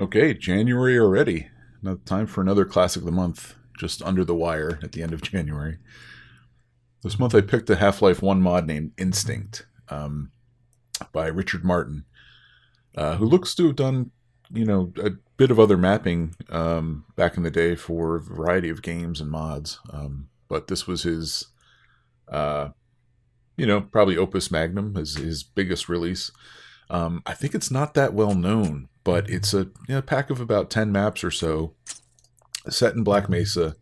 Okay, January already. Now time for another classic of the month. Just under the wire at the end of January. This month I picked a Half-Life 1 mod named Instinct by Richard Martin, who looks to have done, a bit of other mapping back in the day for a variety of games and mods. But this was his, probably opus magnum, his biggest release. I think it's not that well known, but it's a pack of about 10 maps or so, set in Black Mesa.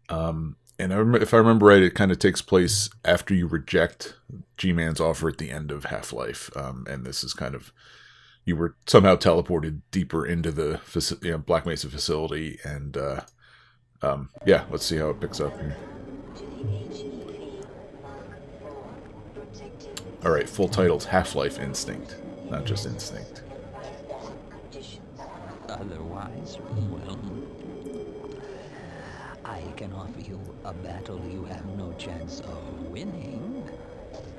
And if I remember right, it kind of takes place after you reject G-Man's offer at the end of Half-Life. And this is kind of, you were somehow teleported deeper into the Black Mesa facility. And let's see how it picks up here. All right, full title's Half-Life Instinct, not just Instinct. Otherwise, well, I can offer you a battle you have no chance of winning.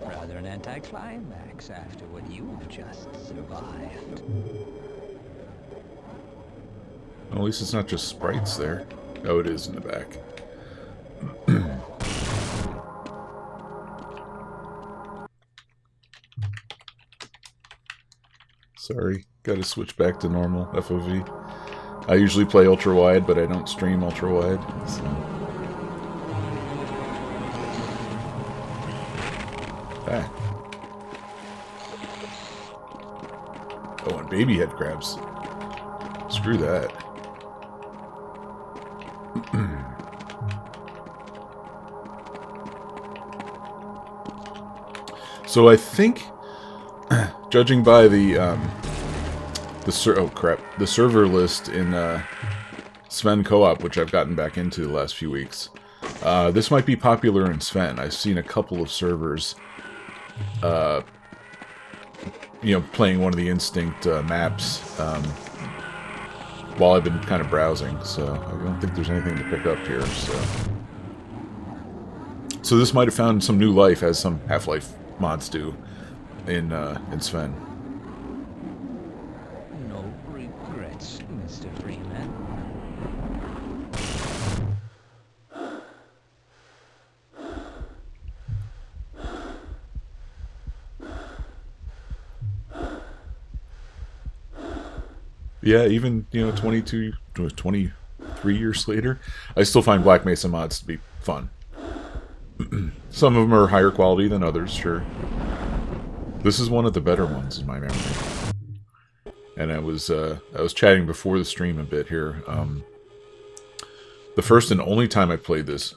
Rather an anticlimax after what you've just survived. Well, at least it's not just sprites there. Oh, it is in the back. Sorry, gotta switch back to normal FOV. I usually play ultra wide, but I don't stream ultra wide. So. Ah. Oh, and baby head crabs. Screw that. So I think, judging by the server list in Sven Co-op, which I've gotten back into the last few weeks, this might be popular in Sven. I've seen a couple of servers, playing one of the Instinct maps while I've been kind of browsing. So I don't think there's anything to pick up here. So this might have found some new life, as some Half-Life mods do in Sven. No regrets, Mr. Freeman. Yeah, even 23 years later, I still find Black Mesa mods to be fun. Some of them are higher quality than others, sure. This is one of the better ones in my memory. And I was chatting before the stream a bit here. The first and only time I played this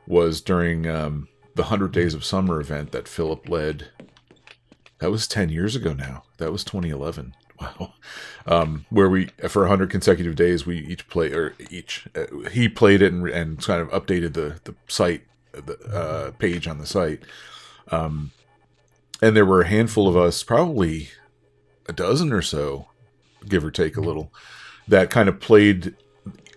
was during the 100 Days of Summer event that Philip led. That was 10 years ago now. That was 2011. Wow. Where we, for 100 consecutive days, we each play, he played it and kind of updated the site, the page on the site. And there were a handful of us, probably a dozen or so, give or take a little, that kind of played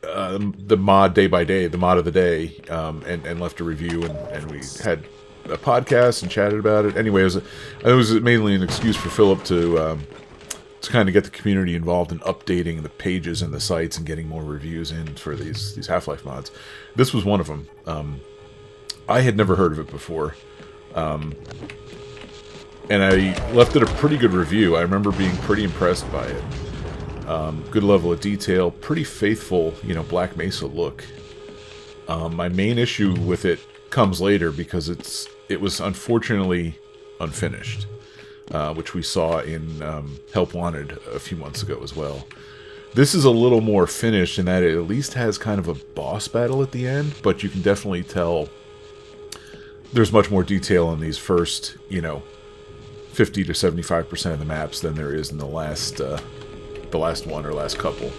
the mod day by day, the mod of the day, and left a review, and we had a podcast and chatted about it. Anyway, it was mainly an excuse for Philip to kind of get the community involved in updating the pages and the sites and getting more reviews in for these Half-Life mods. This was one of them. I had never heard of it before. And I left it a pretty good review. I remember being pretty impressed by it. Good level of detail, pretty faithful, Black Mesa look. My main issue with it comes later because it was unfortunately unfinished, which we saw in Help Wanted a few months ago as well. This is a little more finished in that it at least has kind of a boss battle at the end, but you can definitely tell there's much more detail in these first, 50 to 75% of the maps than there is in the last one or last couple.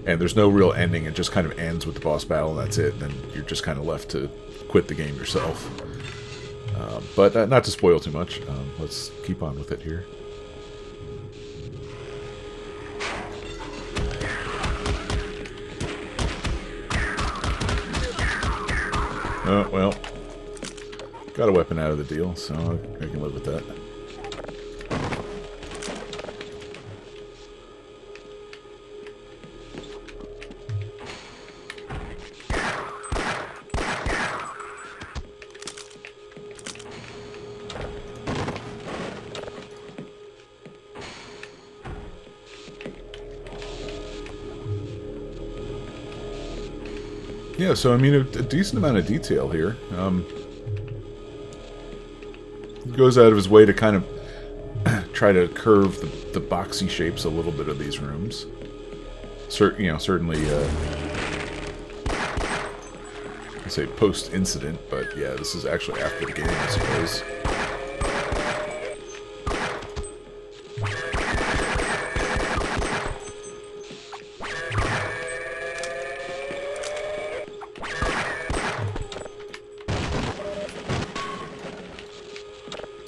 And there's no real ending. It just kind of ends with the boss battle, and that's it. And then you're just kind of left to quit the game yourself. But not to spoil too much, let's keep on with it here. Oh, well. Got a weapon out of the deal, so I can live with that. Yeah, so I mean, a decent amount of detail here. Goes out of his way to kind of try to curve the boxy shapes a little bit of these rooms. Certainly, I say post-incident, but yeah, this is actually after the game, I suppose.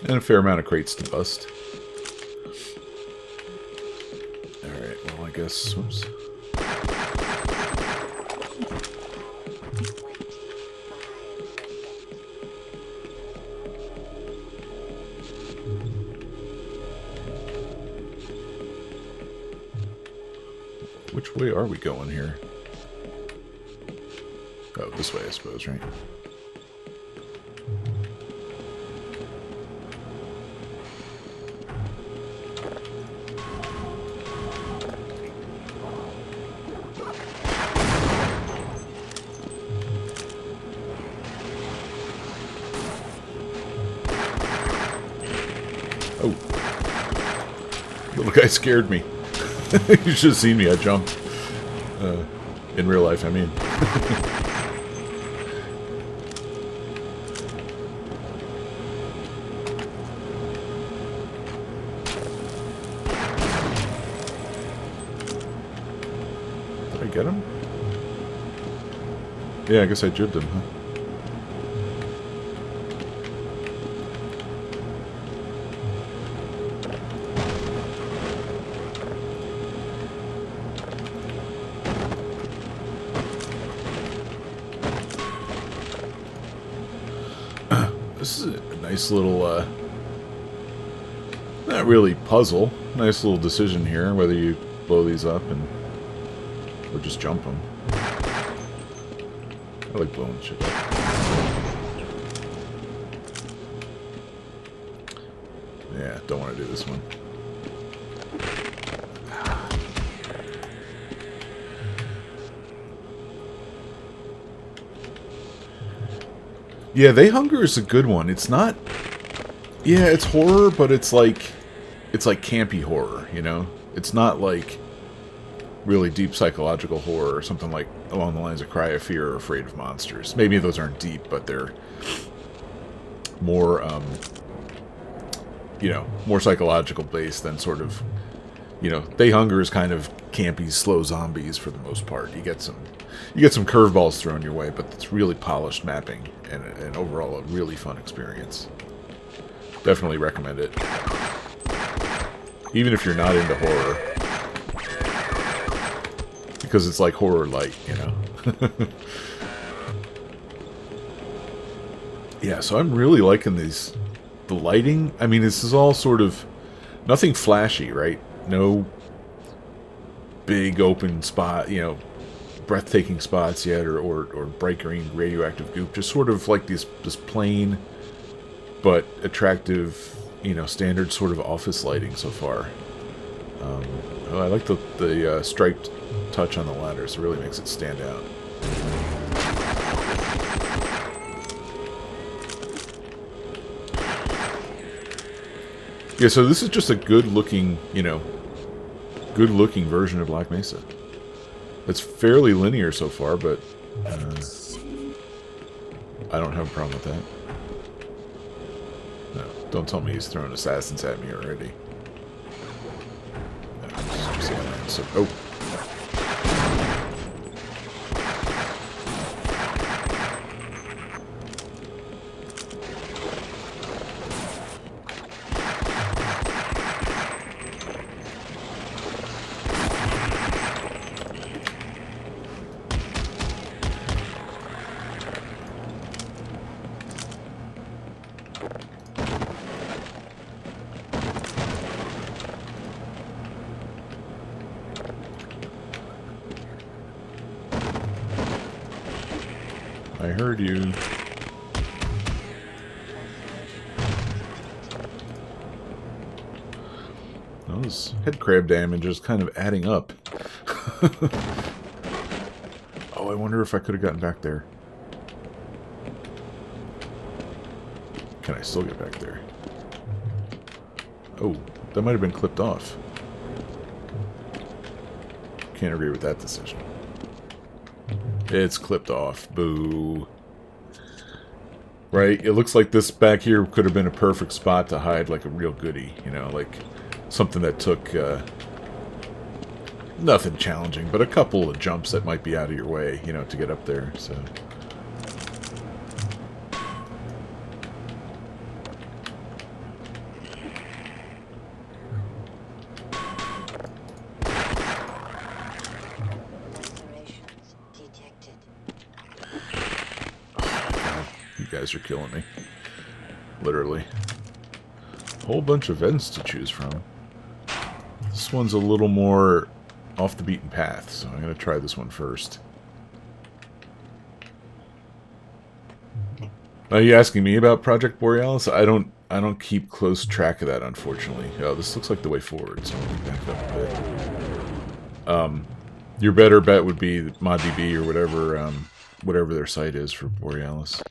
And a fair amount of crates to bust. Alright, well, I guess... Whoops. Which way are we going here? Oh, this way, I suppose, right? Oh. Little guy scared me. You should have seen me. I jumped. In real life, I mean. Did I get him? Yeah, I guess I jibbed him, huh? This is a nice little, not really puzzle. Nice little decision here, whether you blow these up or just jump them. I like blowing shit up. Yeah, don't want to do this one. Yeah, They Hunger is a good one. It's not... Yeah, it's horror, but it's like campy horror, you know? It's not like really deep psychological horror or something like along the lines of Cry of Fear or Afraid of Monsters. Maybe those aren't deep, but they're more, more psychological based than sort of, They Hunger is kind of campy, slow zombies for the most part. You get some curveballs thrown your way, but it's really polished mapping and overall a really fun experience. Definitely recommend it. Even if you're not into horror. Because it's like horror light, you know. Yeah, so I'm really liking these. The lighting, I mean, this is all sort of nothing flashy, right? No big open spot, breathtaking spots yet, or bright green radioactive goop. Just sort of like this plain but attractive, standard sort of office lighting so far. I like the striped touch on the ladders. It really makes it stand out. Yeah, so this is just a good-looking, good-looking version of Black Mesa. It's fairly linear so far, but I don't have a problem with that. No, don't tell me he's throwing assassins at me already. No, oh. I heard you. Those head crab damage is kind of adding up. Oh, I wonder if I could have gotten back there. Can I still get back there? Oh, that might have been clipped off. Can't agree with that decision. It's clipped off. Boo. Right? It looks like this back here could have been a perfect spot to hide like a real goodie. You know, like something that took nothing challenging, but a couple of jumps that might be out of your way, you know, to get up there. So... You guys are killing me. Literally. A whole bunch of vents to choose from. This one's a little more off the beaten path, so I'm going to try this one first. Are you asking me about Project Borealis? I don't keep close track of that, unfortunately. Oh, this looks like the way forward, so let me back up a bit. Your better bet would be ModDB or whatever their site is for Borealis.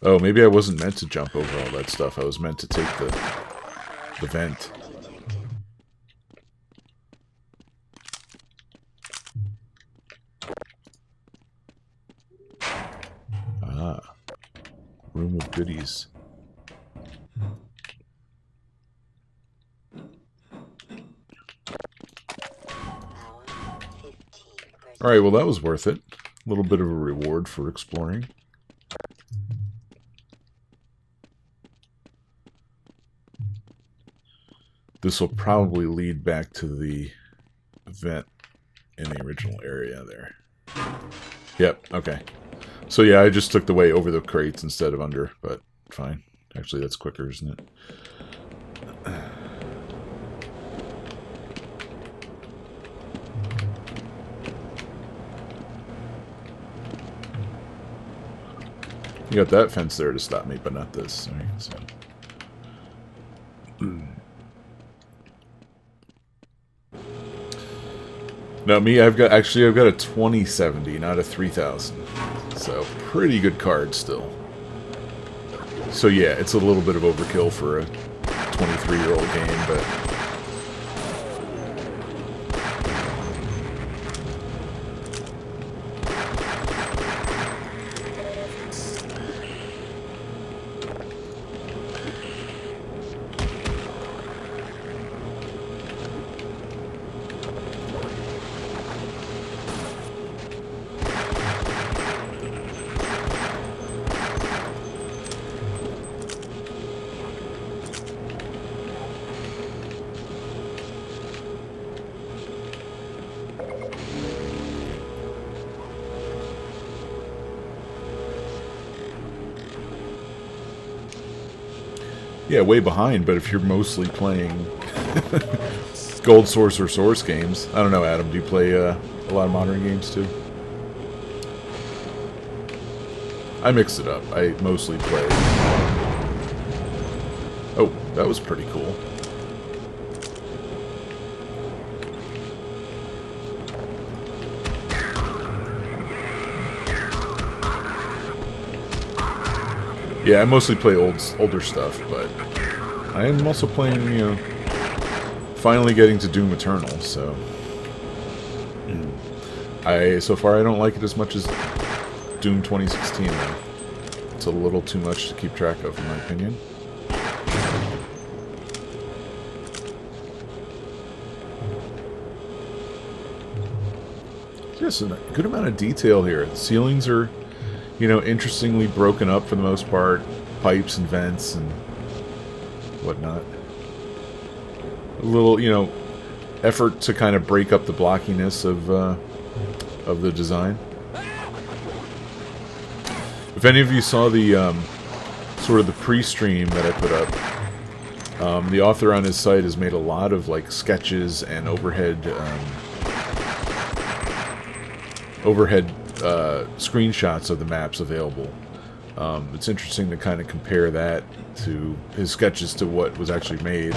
Oh, maybe I wasn't meant to jump over all that stuff. I was meant to take the vent. Ah. Room of goodies. Alright, well that was worth it. A little bit of a reward for exploring. This will probably lead back to the vent in the original area there. Yep, okay. So yeah, I just took the way over the crates instead of under, but fine. Actually, that's quicker, isn't it? You got that fence there to stop me, but not this. All right, so. No, me, I've got a 2070, not a 3000. So, pretty good card still. So yeah, it's a little bit of overkill for a 23-year-old game, but... Yeah, way behind, but if you're mostly playing Gold Source or Source games... I don't know, Adam, do you play a lot of modern games too? I mix it up. I mostly play... Oh, that was pretty cool. Yeah, I mostly play older stuff, but I am also playing, you know, finally getting to Doom Eternal, so... So far I don't like it as much as Doom 2016, though. It's a little too much to keep track of, in my opinion. Yes, a good amount of detail here. The ceilings are... you know, interestingly broken up for the most part. Pipes and vents and whatnot. A little, you know, effort to kind of break up the blockiness of the design. If any of you saw the sort of the pre-stream that I put up, the author on his site has made a lot of like sketches and overhead screenshots of the maps available. It's interesting to kind of compare that to his sketches to what was actually made.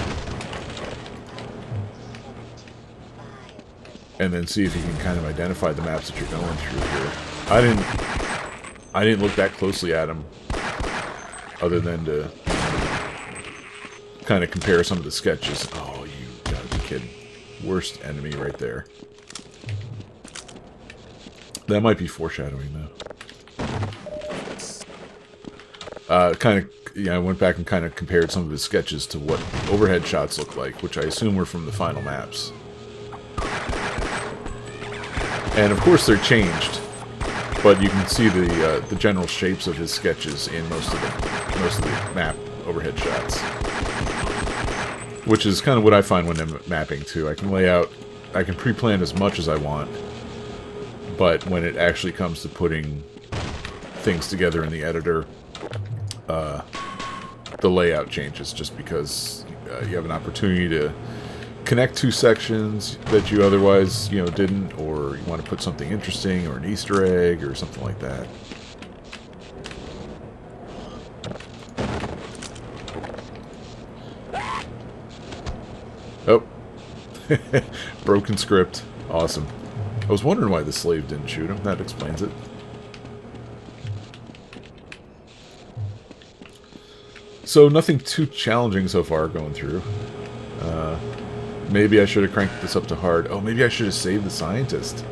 and then see if you can kind of identify the maps that you're going through here. I didn't look that closely at them, other than to kind of compare some of the sketches. Oh, you gotta be kidding. Worst enemy right there. That might be foreshadowing, though. I went back and kind of compared some of the sketches to what overhead shots look like, which I assume were from the final maps. And of course they're changed, but you can see the general shapes of his sketches in most of the map overhead shots, which is kind of what I find when I'm mapping too. I can lay out, I can pre-plan as much as I want, but when it actually comes to putting things together in the editor, the layout changes just because you have an opportunity to connect two sections that you otherwise, didn't, or you want to put something interesting or an Easter egg or something like that. Oh. Broken script. Awesome. I was wondering why the slave didn't shoot him. That explains it. So nothing too challenging so far going through. Maybe I should have cranked this up to hard. Oh, maybe I should have saved the scientist.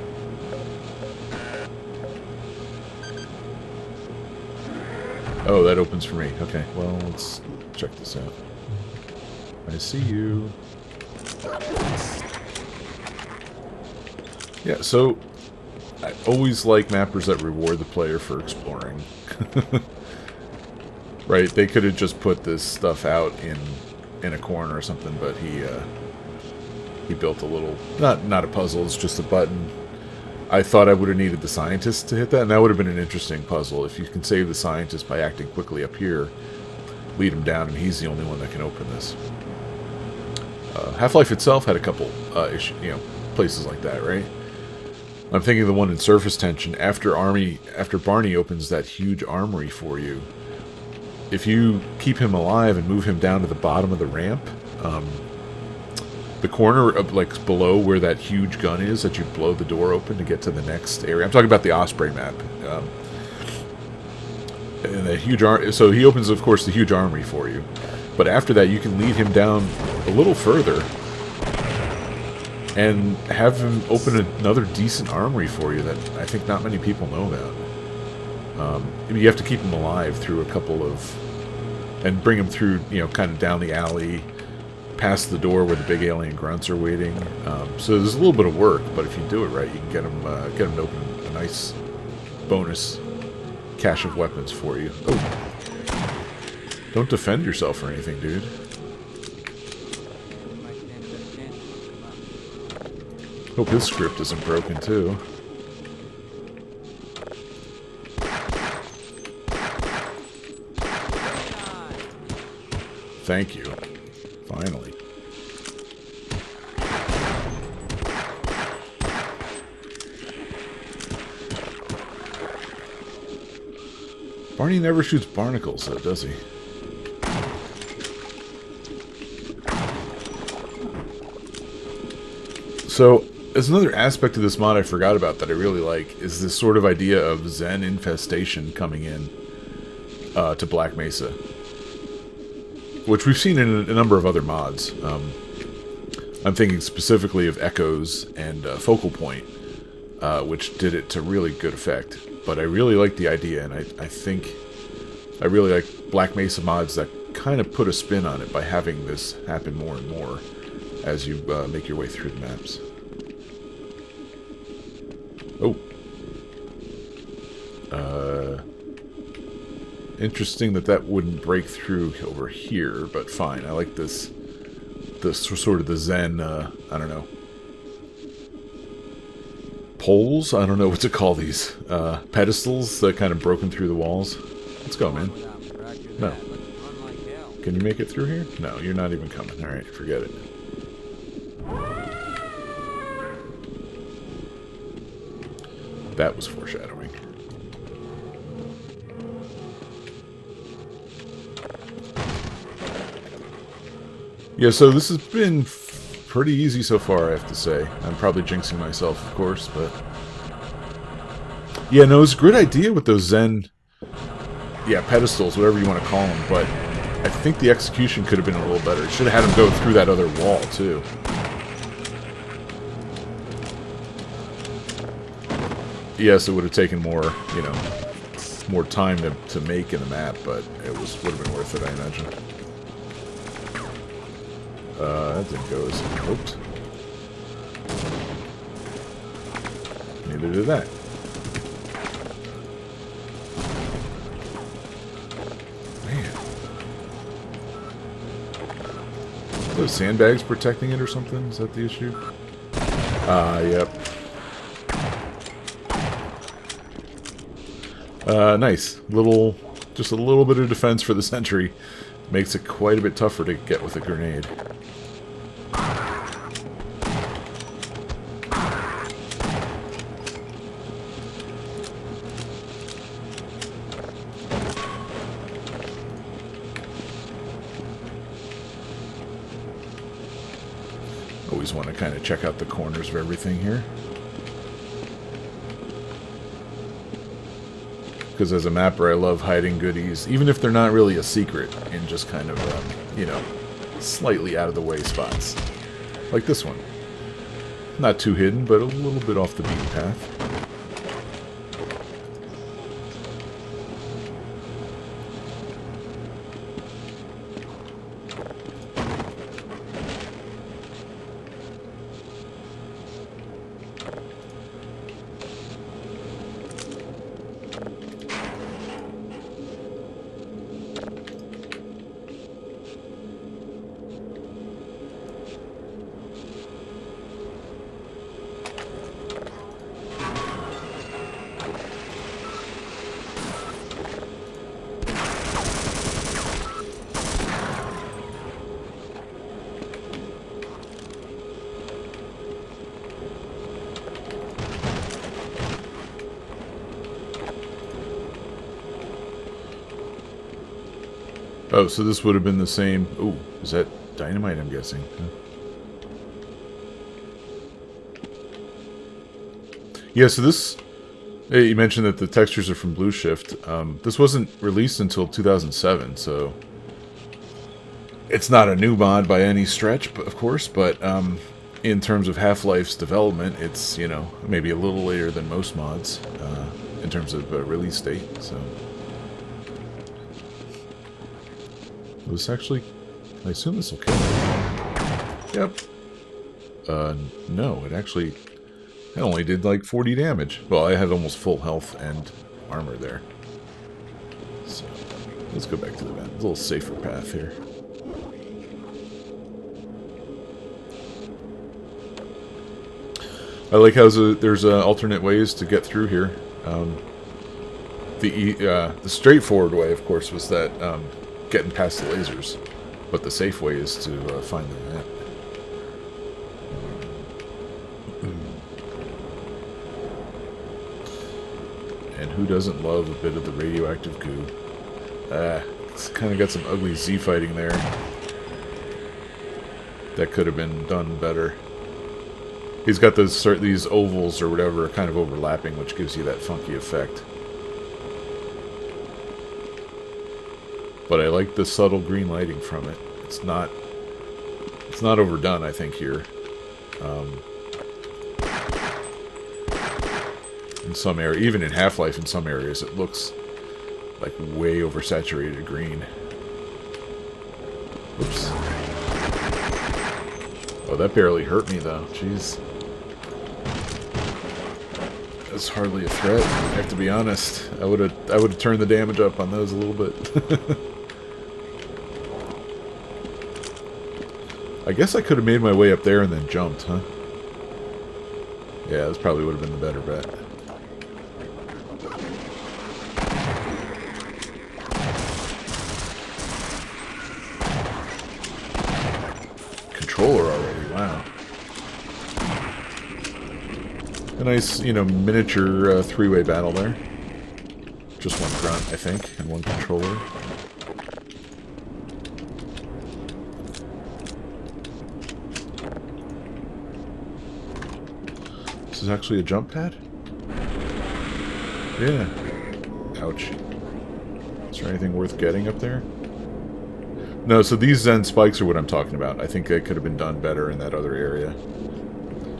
Oh, that opens for me. Okay, well, let's check this out. I see you. Yeah, so I always like mappers that reward the player for exploring. Right, they could have just put this stuff out in a corner or something, but he built a little, not a puzzle, it's just a button. I thought I would have needed the scientist to hit that, and that would have been an interesting puzzle. If you can save the scientist by acting quickly up here, lead him down, and he's the only one that can open this. Half-Life itself had a couple places like that, right? I'm thinking of the one in Surface Tension. After Barney opens that huge armory for you, if you keep him alive and move him down to the bottom of the ramp, the corner of, like, below where that huge gun is that you blow the door open to get to the next area. I'm talking about the Osprey map. And the huge so he opens, of course, the huge armory for you. But after that, you can lead him down a little further and have him open another decent armory for you that I think not many people know about. You have to keep him alive through a couple of... and bring him through, kind of down the alley, past the door where the big alien grunts are waiting. So there's a little bit of work, but if you do it right, you can get him to open a nice bonus cache of weapons for you. Oh. Don't defend yourself or anything, dude. Hope his script isn't broken, too. Thank you. Finally. Barney never shoots barnacles, though, does he? So, there's another aspect of this mod I forgot about that I really like, is this sort of idea of Zen infestation coming in to Black Mesa. Which we've seen in a number of other mods. I'm thinking specifically of Echoes and Focal Point, which did it to really good effect. But I really like the idea, and I think I really like Black Mesa mods that kind of put a spin on it by having this happen more and more as you make your way through the maps. Oh. Interesting that wouldn't break through over here, but fine. I like this sort of the Zen, I don't know, poles? I don't know what to call these. Pedestals that kind of broken through the walls. Let's go, man. No. Can you make it through here? No, you're not even coming. Alright, forget it. That was foreshadowing. Yeah, so this has been pretty easy so far, I have to say. I'm probably jinxing myself, of course, but... Yeah, no, it was a great idea with those Zen... Yeah, pedestals, whatever you want to call them, but I think the execution could have been a little better. It should have had him go through that other wall, too. Yes, it would have taken more, you know, more time to make in the map, but it would have been worth it, I imagine. That didn't go as hoped. Neither did that. Man. Are those sandbags protecting it or something? Is that the issue? Yep. Nice. Just a little bit of defense for the sentry. Makes it quite a bit tougher to get with a grenade. Always want to kind of check out the corners of everything here. Because as a mapper, I love hiding goodies, even if they're not really a secret, in just kind of, you know, slightly out of the way spots. Like this one. Not too hidden, but a little bit off the beaten path. Oh, so this would have been the same... Ooh, is that dynamite, I'm guessing? Huh? Yeah, so this... Hey, you mentioned that the textures are from Blue Shift. This wasn't released until 2007, so... It's not a new mod by any stretch, but, of course, but in terms of Half-Life's development, it's, you know, maybe a little later than most mods in terms of release date, so... This actually... I assume this will kill me. Yep. No, it actually... It only did like 40 damage. Well, I had almost full health and armor there. So, let's go back to the vent. A little safer path here. I like how there's alternate ways to get through here. The straightforward way, of course, was that... getting past the lasers, but the safe way is to find the vent. And who doesn't love a bit of the radioactive goo? It's kind of got some ugly Z fighting there. That could have been done better. He's got these ovals or whatever kind of overlapping, which gives you that funky effect. But I like the subtle green lighting from it. It's not overdone, I think, here. In some area, even in Half-Life, in some areas, it looks like way oversaturated green. Oops. Oh, that barely hurt me, though. Jeez. That's hardly a threat. I have to be honest. I would have turned the damage up on those a little bit. I guess I could have made my way up there and then jumped, huh? Yeah, this probably would have been the better bet. Controller already, wow. A nice, you know, miniature three-way battle there. Just one grunt, I think, and one controller. This is actually a jump pad? Yeah. Ouch. Is there anything worth getting up there? No, so these Zen spikes are what I'm talking about. I think they could have been done better in that other area.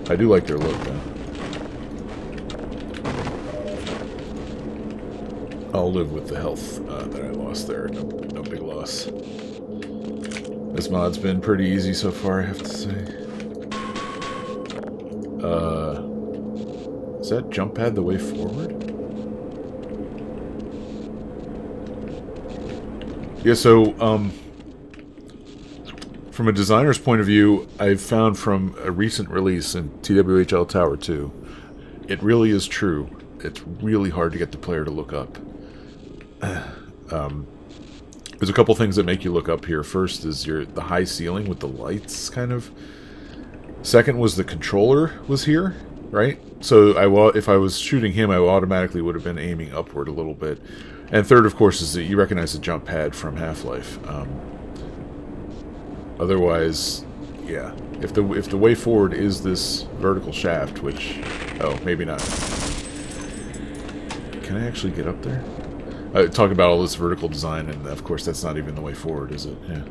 I do like their look, though. I'll live with the health that I lost there. No big loss. This mod's been pretty easy so far, I have to say. Is that jump pad the way forward? Yeah, so, from a designer's point of view, I've found from a recent release in TWHL Tower 2, it really is true. It's really hard to get the player to look up. There's a couple things that make you look up here. First is the high ceiling with the lights, kind of. Second was the controller was here, right? So if I was shooting him, I automatically would have been aiming upward a little bit. And third, of course, is that you recognize the jump pad from Half-Life. Otherwise, yeah. If the way forward is this vertical shaft, which... Oh, maybe not. Can I actually get up there? Talk about all this vertical design, and of course that's not even the way forward, is it? Yeah.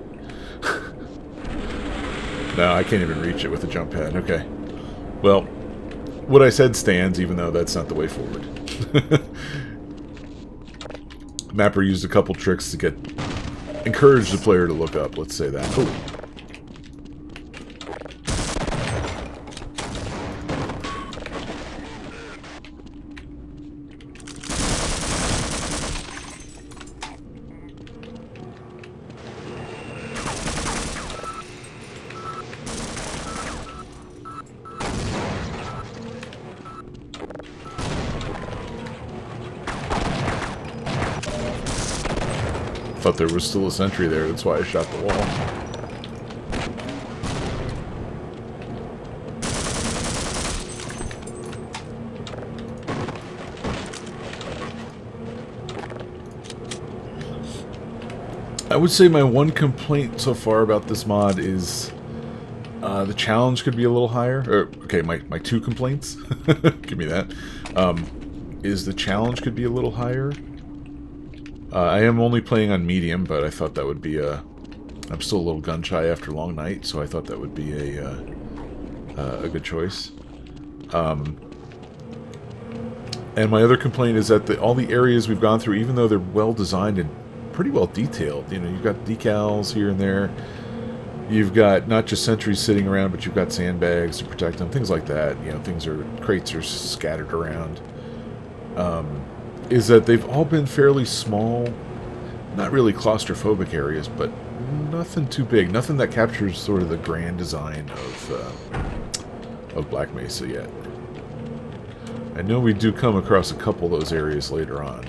No, I can't even reach it with a jump pad. Okay. Well, what I said stands, even though that's not the way forward. Mapper used a couple tricks to encourage the player to look up, let's say that. Oh. Thought there was still a sentry there, that's why I shot the wall. I would say my one complaint so far about this mod is the challenge could be a little higher. Okay, my two complaints, give me that, is the challenge could be a little higher. I am only playing on medium, but I thought that would be I'm still a little gun shy after a long night, so I thought that would be a good choice. And my other complaint is that all the areas we've gone through, even though they're well designed and pretty well detailed, you know, you've got decals here and there. You've got not just sentries sitting around, but you've got sandbags to protect them, things like that. You know, crates are scattered around. Is that they've all been fairly small, not really claustrophobic areas, but nothing too big, nothing that captures sort of the grand design of Black Mesa yet. I know we do come across a couple of those areas later on.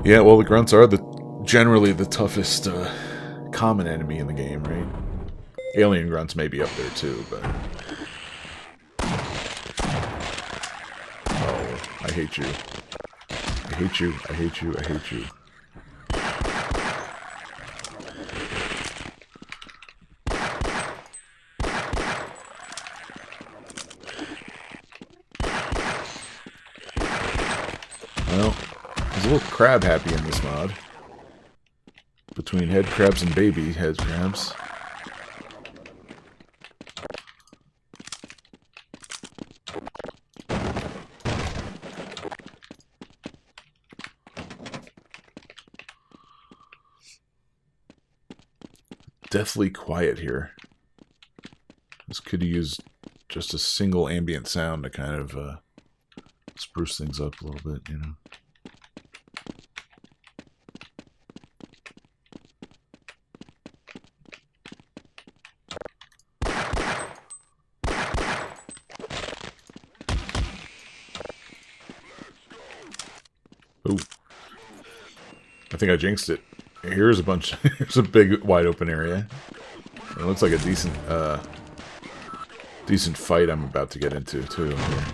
Yeah, well, the grunts are generally the toughest common enemy in the game, right? Alien grunts may be up there too, but... Oh, I hate you. I hate you, I hate you, I hate you. Well, there's a little crab happy in this mod. Between head crabs and baby head crabs. Deathly quiet here. This could use just a single ambient sound to kind of spruce things up a little bit, you know. Oh, I think I jinxed it. Here's a bunch. Here's a big, wide open area. It looks like a decent fight I'm about to get into too. Here.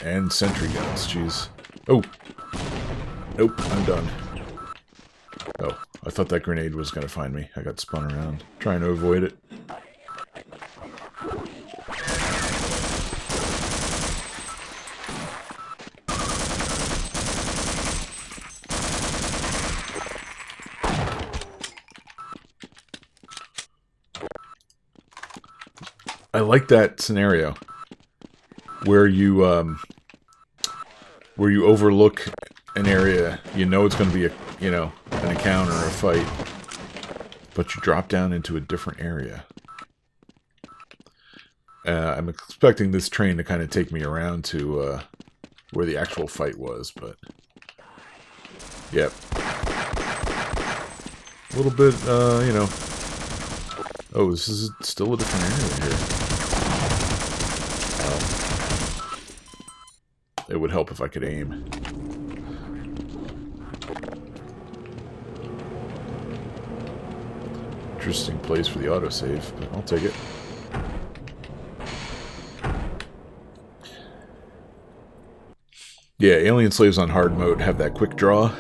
And sentry guns, jeez. Oh! Nope, I'm done. Oh, I thought that grenade was going to find me. I got spun around, trying to avoid it. I like that scenario where you overlook an area. You know it's going to be an encounter or a fight, but you drop down into a different area. I'm expecting this train to kind of take me around to where the actual fight was, but yep, a little bit, Oh, this is still a different area here. It would help if I could aim. Interesting place for the autosave, but I'll take it. Yeah, Alien Slaves on hard mode have that quick draw.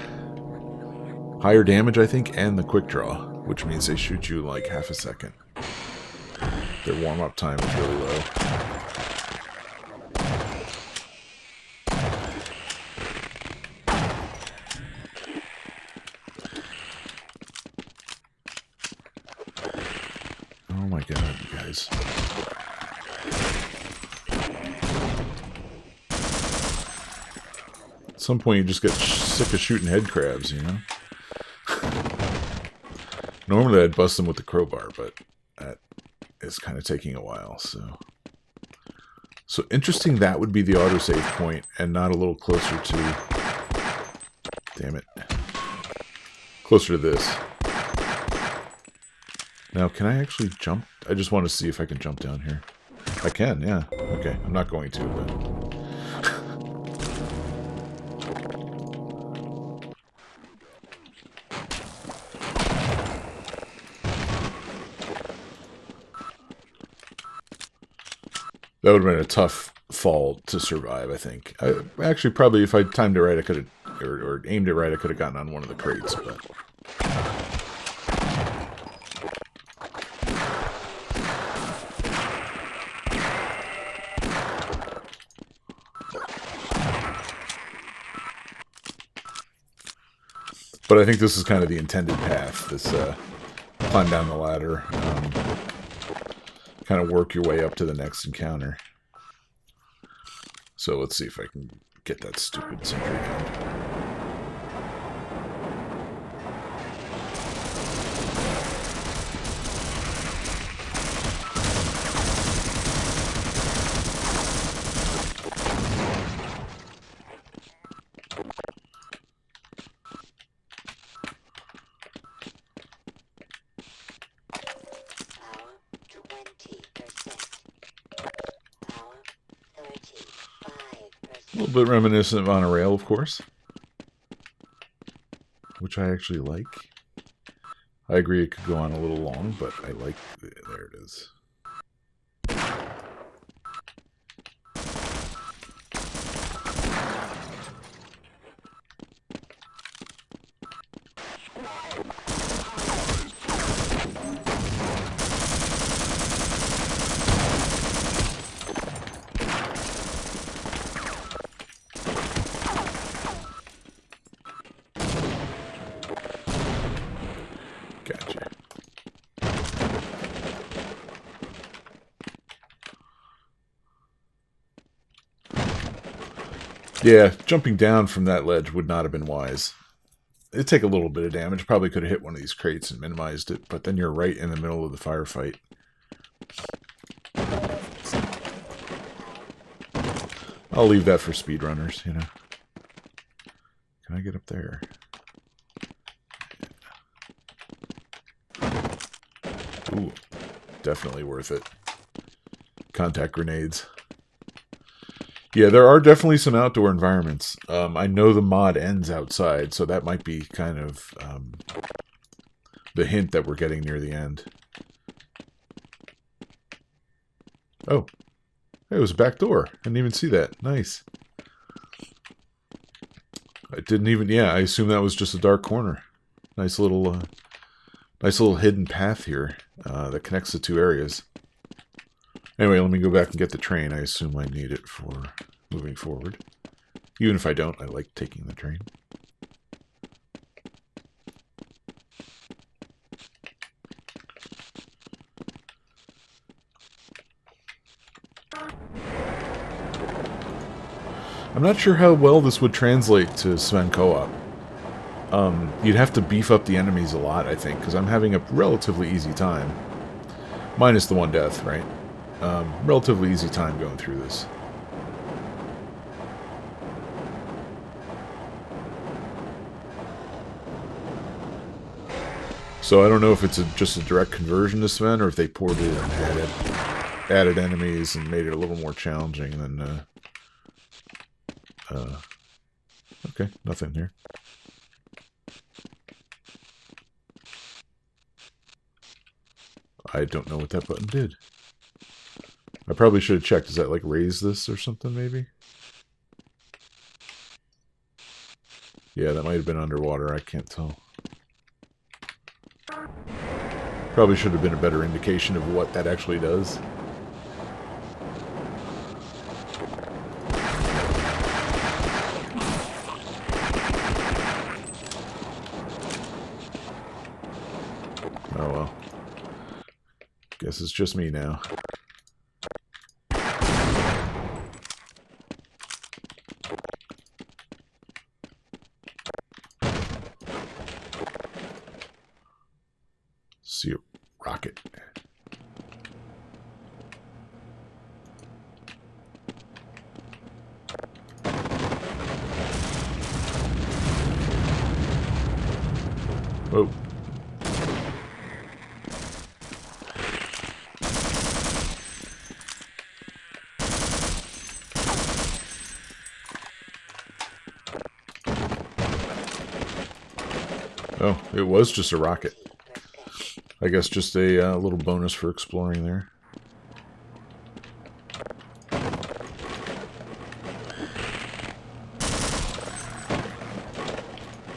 Higher damage, I think, and the quick draw, which means they shoot you like half a second. Their warm-up time is really low. Oh my god, you guys. At some point you just get sick of shooting head crabs, you know? Normally I'd bust them with the crowbar, but that is kind of taking a while, so... So interesting that would be the autosave point, and not a little closer to... Damn it. Closer to this. Now, can I actually jump? I just want to see if I can jump down here. I can, yeah. Okay, I'm not going to, but... That would have been a tough fall to survive, I think. Actually, probably if I timed it right, I could have, or aimed it right, I could have gotten on one of the crates, but... But I think this is kind of the intended path, this climb down the ladder, kind of work your way up to the next encounter. So let's see if I can get that stupid sentry gun. A little bit reminiscent of On a Rail, of course. Which I actually like. I agree it could go on a little long, but I like... There it is. Gotcha. Yeah, jumping down from that ledge would not have been wise. It'd take a little bit of damage. Probably could have hit one of these crates and minimized it, but then you're right in the middle of the firefight. I'll leave that for speedrunners, you know. Can I get up there? Ooh, definitely worth it. Contact grenades. Yeah, there are definitely some outdoor environments. I know the mod ends outside, so that might be kind of the hint that we're getting near the end. Oh, hey, it was a back door. I didn't even see that. Nice. didn't even... Yeah, I assume that was just a dark corner. Nice little hidden path here that connects the two areas. Anyway, let me go back and get the train. I assume I need it for moving forward. Even if I don't, I like taking the train. I'm not sure how well this would translate to Sven co-op. You'd have to beef up the enemies a lot, I think, because I'm having a relatively easy time. Minus the one death, right? Relatively easy time going through this. So I don't know if it's just a direct conversion to Sven, or if they ported it and added enemies and made it a little more challenging than... okay, nothing here. I don't know what that button did. I probably should have checked. Does that, like, raise this or something, maybe? Yeah, that might have been underwater. I can't tell. Probably should have been a better indication of what that actually does. Oh well. Guess it's just me now. See a rocket. Whoa. Oh, it was just a rocket. I guess just a little bonus for exploring there.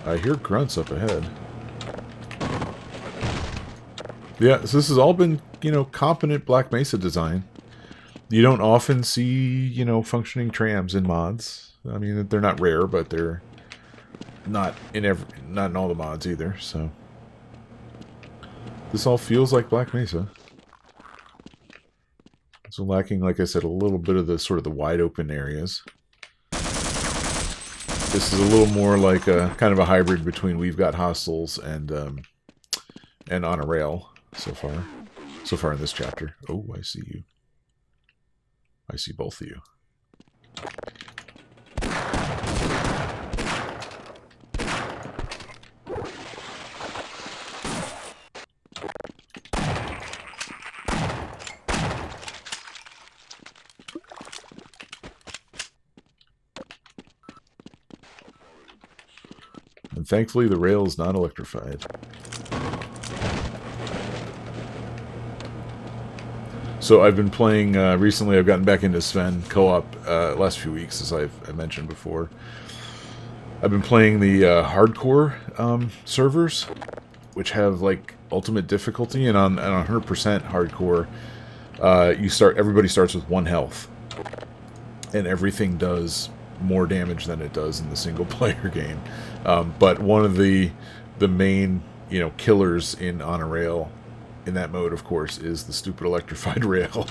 I hear grunts up ahead. Yeah, so this has all been, you know, competent Black Mesa design. You don't often see, you know, functioning trams in mods. I mean, they're not rare, but they're not in all the mods either, so... This all feels like Black Mesa. So lacking, like I said, a little bit of the sort of the wide open areas. This is a little more like a kind of a hybrid between We've Got Hostels and On a Rail so far. So far in this chapter. Oh, I see you. I see both of you. And thankfully the rail is not electrified. So I've been playing, recently I've gotten back into Sven co-op last few weeks, as I mentioned before. I've been playing the hardcore servers, which have like ultimate difficulty, and on 100% hardcore, everybody starts with 1 health. And everything does more damage than it does in the single player game. But one of the main, you know, killers in On a Rail in that mode, of course, is the stupid electrified rail.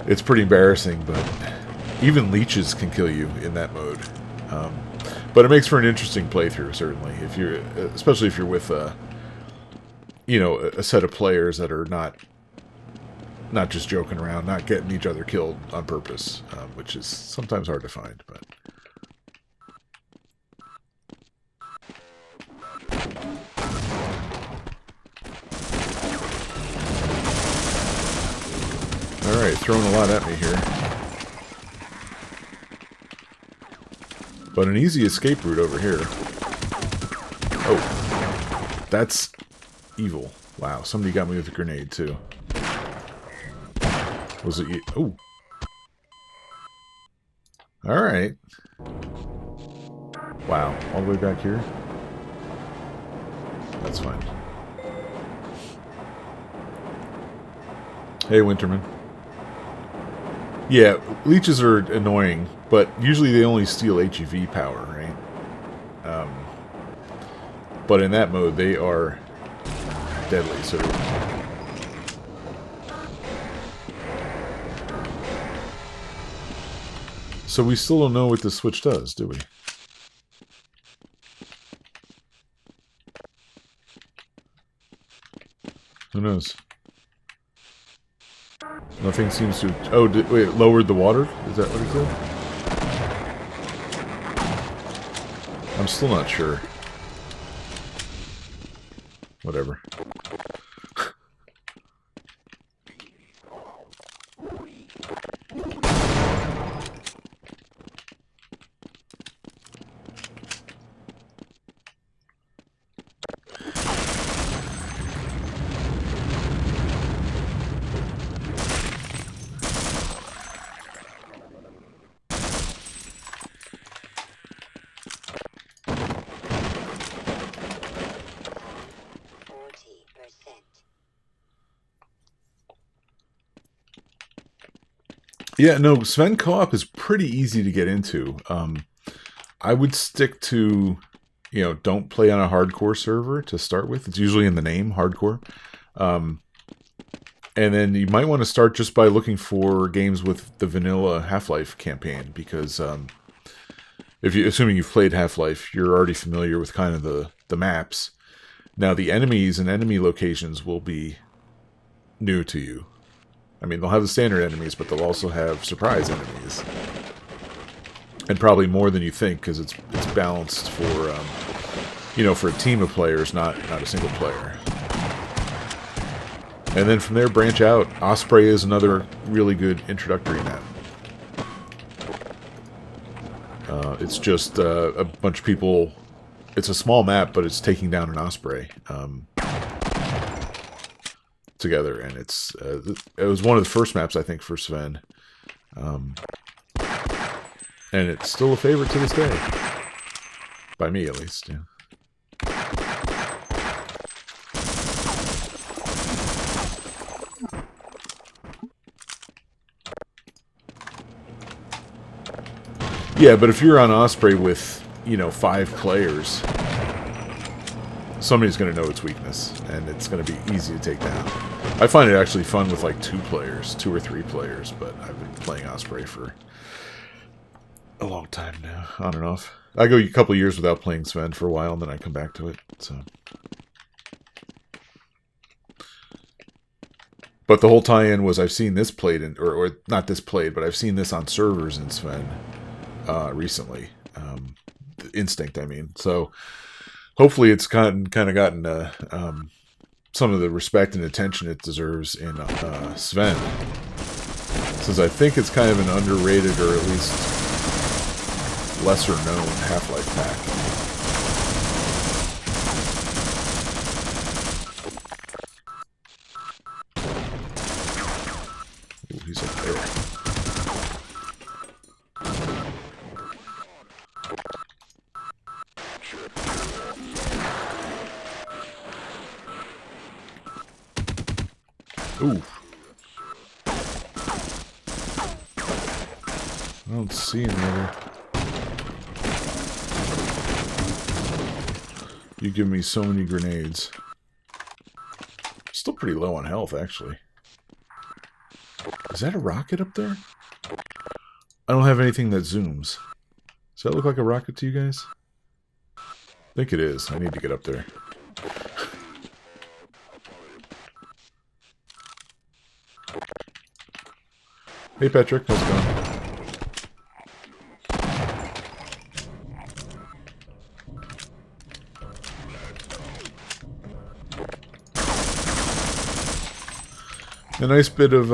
It's pretty embarrassing, but even leeches can kill you in that mode. But it makes for an interesting playthrough, certainly, especially if you're with you know, a set of players that are not just joking around, not getting each other killed on purpose, which is sometimes hard to find. But all right, throwing a lot at me here, but an easy escape route over here. Oh, that's evil. Wow, somebody got me with a grenade too. Was it you? Oh. Alright. Wow, all the way back here? That's fine. Hey, Winterman. Yeah, leeches are annoying, but usually they only steal HEV power, right? But in that mode, they are deadly, so we still don't know what this switch does, do we? Who knows? Nothing seems to... Oh, wait, it lowered the water? Is that what it said? I'm still not sure. Whatever. Yeah, no, Sven co-op is pretty easy to get into. I would stick to, don't play on a hardcore server to start with. It's usually in the name, hardcore. And then you might want to start just by looking for games with the vanilla Half-Life campaign, because assuming you've played Half-Life, you're already familiar with kind of the maps. Now, the enemies and enemy locations will be new to you. I mean, they'll have the standard enemies, but they'll also have surprise enemies. And probably more than you think, because it's balanced for, for a team of players, not a single player. And then from there, branch out. Osprey is another really good introductory map. It's just a bunch of people... It's a small map, but it's taking down an Osprey. Together, and it was one of the first maps, I think, for Sven, and it's still a favorite to this day, by me at least. Yeah, but if you're on Osprey with 5 players, somebody's going to know its weakness, and it's going to be easy to take down. I find it actually fun with like 2 or 3 players, but I've been playing Osprey for a long time now, on and off. I go a couple years without playing Sven for a while, and then I come back to it. So, but the whole tie-in was I've seen this played in, or not this played, but I've seen this on servers in Sven recently. Instinct, I mean. So hopefully it's kind of gotten some of the respect and attention it deserves in Sven, since I think it's kind of an underrated, or at least lesser known Half-Life pack. Ooh, he's up there. Ooh. I don't see any other. You give me so many grenades. Still pretty low on health, actually. Is that a rocket up there? I don't have anything that zooms. Does that look like a rocket to you guys? I think it is. I need to get up there. Hey Patrick, how's it going? A nice bit of,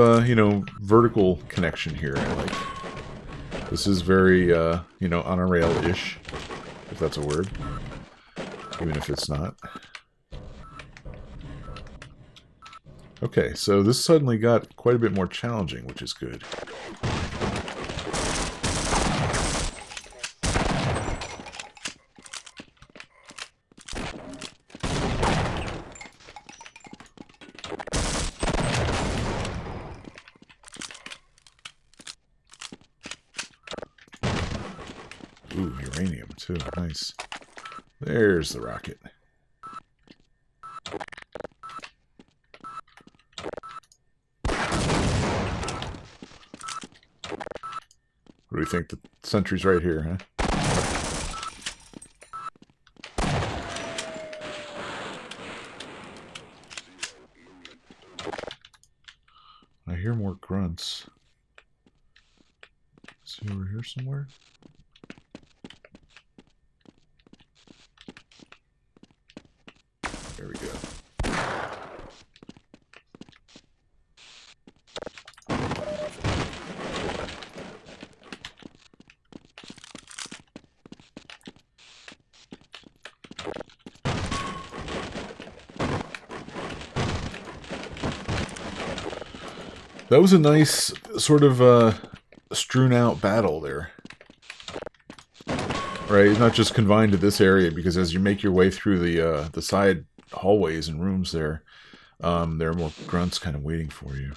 vertical connection here. I like. This is very, on a rail-ish, if that's a word. Even if it's not. Okay, so this suddenly got quite a bit more challenging, which is good. uranium, too. Nice. There's the rocket. What do you think? The sentry's right here, huh? I hear more grunts. Is he over here somewhere? There we go. That was a nice sort of strewn out battle there. Right, it's not just confined to this area, because as you make your way through the side hallways and rooms there are more grunts kind of waiting for you.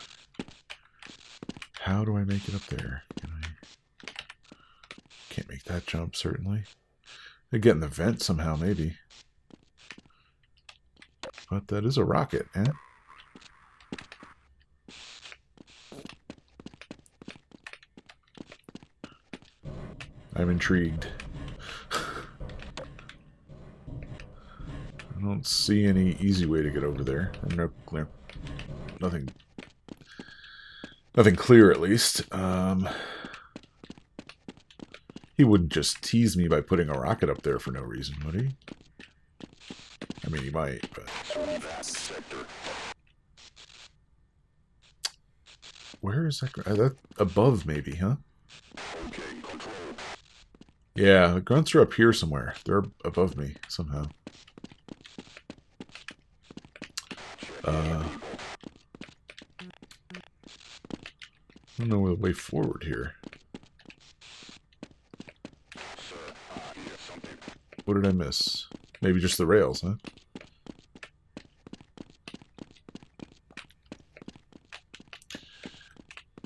How do I make it up there? Can't make that jump, certainly. I get in the vent somehow, maybe. But that is a rocket, eh? I'm intrigued. I don't see any easy way to get over there. Or nothing clear, at least. He wouldn't just tease me by putting a rocket up there for no reason, would he? I mean, he might, but... Where is that? That above, maybe, huh? Yeah, the grunts are up here somewhere. They're above me, somehow. I don't know the way forward here. What did I miss? Maybe just the rails, huh?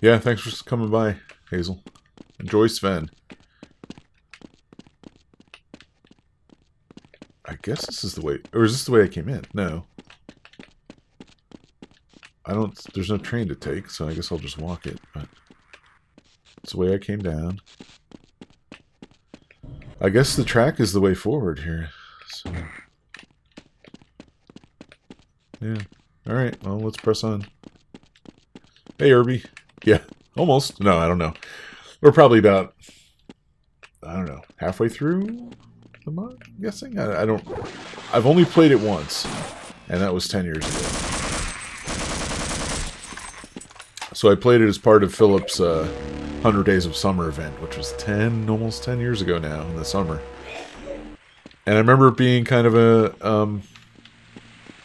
Yeah, thanks for coming by, Hazel. Enjoy Sven. I guess this is the way... Or is this the way I came in? No. There's no train to take, so I guess I'll just walk it, but... It's the way I came down. I guess the track is the way forward here, so... Yeah. Alright, well, let's press on. Hey, Irby. Yeah, almost. No, I don't know. We're probably about... I don't know, halfway through the mod, I'm guessing? I don't... I've only played it once, and that was 10 years ago. So I played it as part of Philip's 100 Days of Summer event, which was almost 10 years ago now, in the summer. And I remember it being kind of a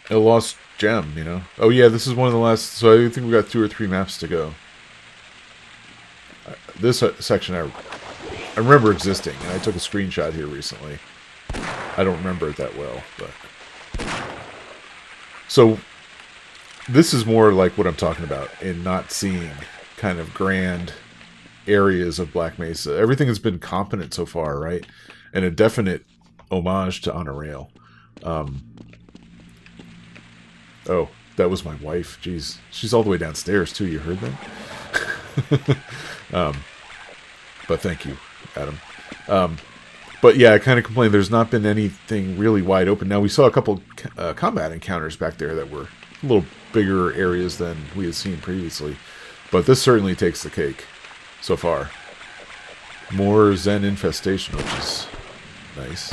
lost gem, you know? Oh yeah, this is one of the last... So I think we got 2 or 3 maps to go. This section I remember existing, and I took a screenshot here recently. I don't remember it that well, but... So, this is more like what I'm talking about, in not seeing kind of grand areas of Black Mesa. Everything has been competent so far, right? And a definite homage to On a Rail. Oh, that was my wife. Jeez. She's all the way downstairs, too. You heard that? But thank you, Adam. But yeah, I kind of complained there's not been anything really wide open. Now, we saw a couple combat encounters back there that were a little bigger areas than we had seen previously. But this certainly takes the cake so far. More Zen infestation, which is nice.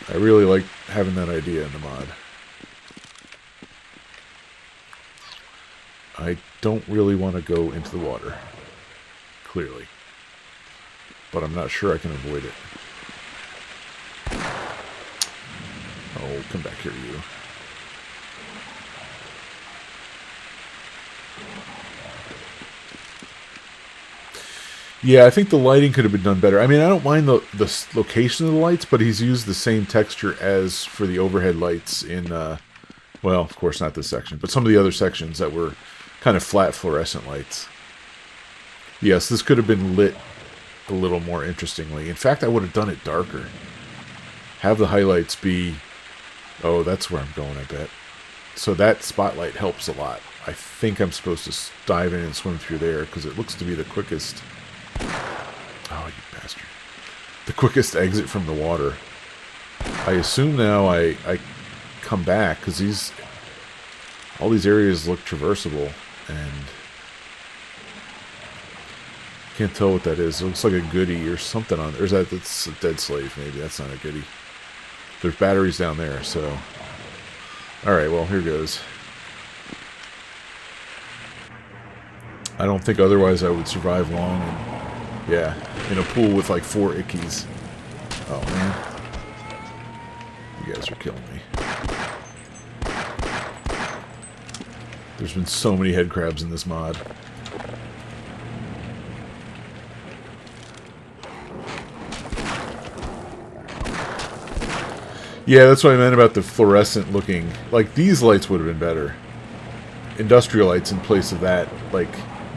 I really like having that idea in the mod. I don't really want to go into the water. Clearly. But I'm not sure I can avoid it. Oh, come back here, you. Yeah, I think the lighting could have been done better. I mean, I don't mind the location of the lights, but he's used the same texture as for the overhead lights in, well, of course not this section, but some of the other sections that were kind of flat fluorescent lights. Yes, this could have been lit a little more interestingly. In fact, I would have done it darker. Have the highlights be... Oh, that's where I'm going, I bet. So that spotlight helps a lot. I think I'm supposed to dive in and swim through there, because it looks to be the quickest... Oh, you bastard. The quickest exit from the water. I assume now I come back, because all these areas look traversable, and can't tell what that is. It looks like a goodie or something on there. Or is that's a dead slave, maybe. That's not a goodie. There's batteries down there, so... Alright, well, here goes. I don't think otherwise I would survive long. And, yeah, in a pool with like 4 ickies. Oh, man. You guys are killing me. There's been so many head crabs in this mod. Yeah, that's what I meant about the fluorescent looking. Like, these lights would have been better. Industrial lights in place of that, like,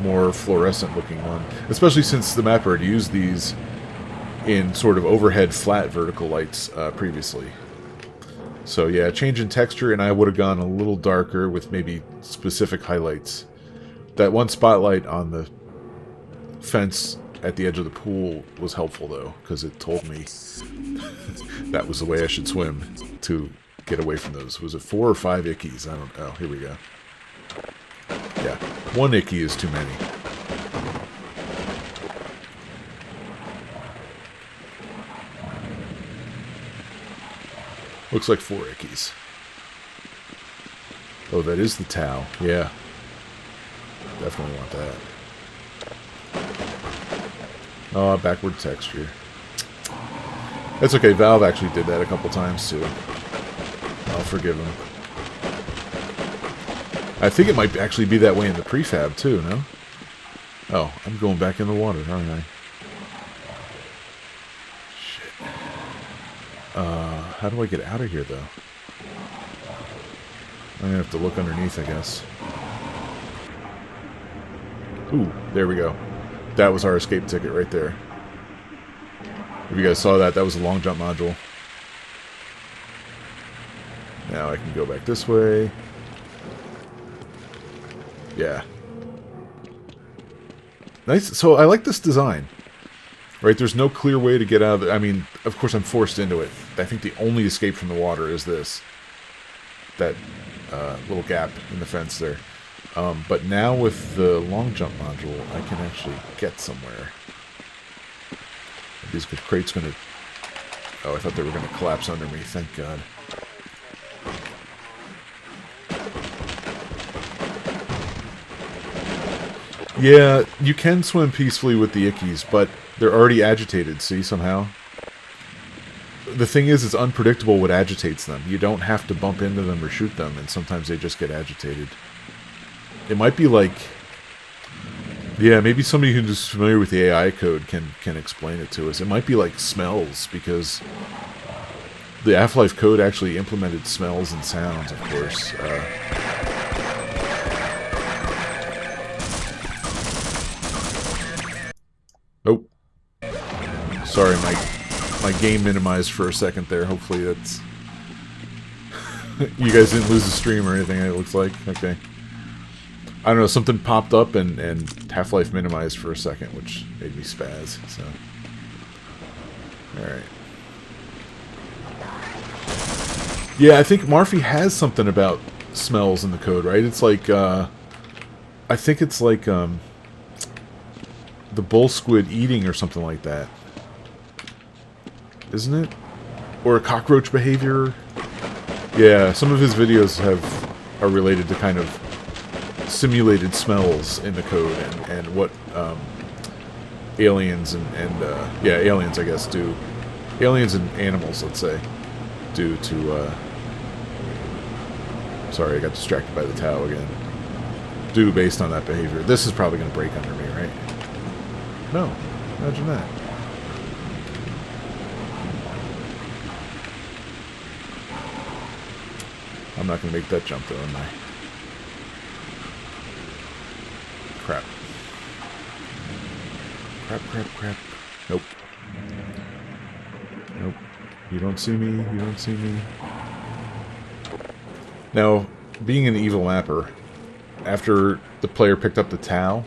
more fluorescent looking one. Especially since the mapper had used these in sort of overhead flat vertical lights previously. So yeah, change in texture, and I would have gone a little darker with maybe specific highlights. That one spotlight on the fence at the edge of the pool was helpful, though, because it told me that was the way I should swim to get away from those. Was it 4 or 5 ickies? I don't know. Here we go. Yeah, 1 icky is too many. Looks like 4 ickies. Oh, that is the towel. Yeah. Definitely want that. Oh, backward texture. That's okay. Valve actually did that a couple times, too. I'll forgive him. I think it might actually be that way in the prefab, too, no? Oh, I'm going back in the water, aren't I? Shit. How do I get out of here, though? I'm gonna have to look underneath, I guess. Ooh, there we go. That was our escape ticket right there. If you guys saw that, that was a long jump module. Now I can go back this way. Yeah. Nice. So I like this design. Right, there's no clear way to get out of it. I mean, of course I'm forced into it. I think the only escape from the water is this. That little gap in the fence there. But now with the long jump module, I can actually get somewhere. These crates gonna... Oh, I thought they were gonna collapse under me. Thank God. Yeah, you can swim peacefully with the ickies, but they're already agitated, see, somehow? The thing is, it's unpredictable what agitates them. You don't have to bump into them or shoot them, and sometimes they just get agitated. It might be like... Yeah, maybe somebody who's familiar with the AI code can explain it to us. It might be like smells, because the Half-Life code actually implemented smells and sounds, of course. Oh. Sorry, my game minimized for a second there. Hopefully that's... You guys didn't lose the stream or anything, it looks like. Okay. I don't know, something popped up and Half-Life minimized for a second, which made me spaz, so... Alright. Yeah, I think Marfy has something about smells in the code, right? It's like, I think it's like, the bull squid eating or something like that. Isn't it? Or a cockroach behavior? Yeah, some of his videos are related to kind of simulated smells in the code and what aliens and yeah, aliens I guess do. Aliens and animals, let's say, do to sorry, I got distracted by the towel again. Do based on that behavior. This is probably going to break under me, right? No. Imagine that. I'm not going to make that jump, though, am I? Crap. Crap, crap, crap. Nope. Nope. You don't see me. You don't see me. Now, being an evil mapper, after the player picked up the Tau,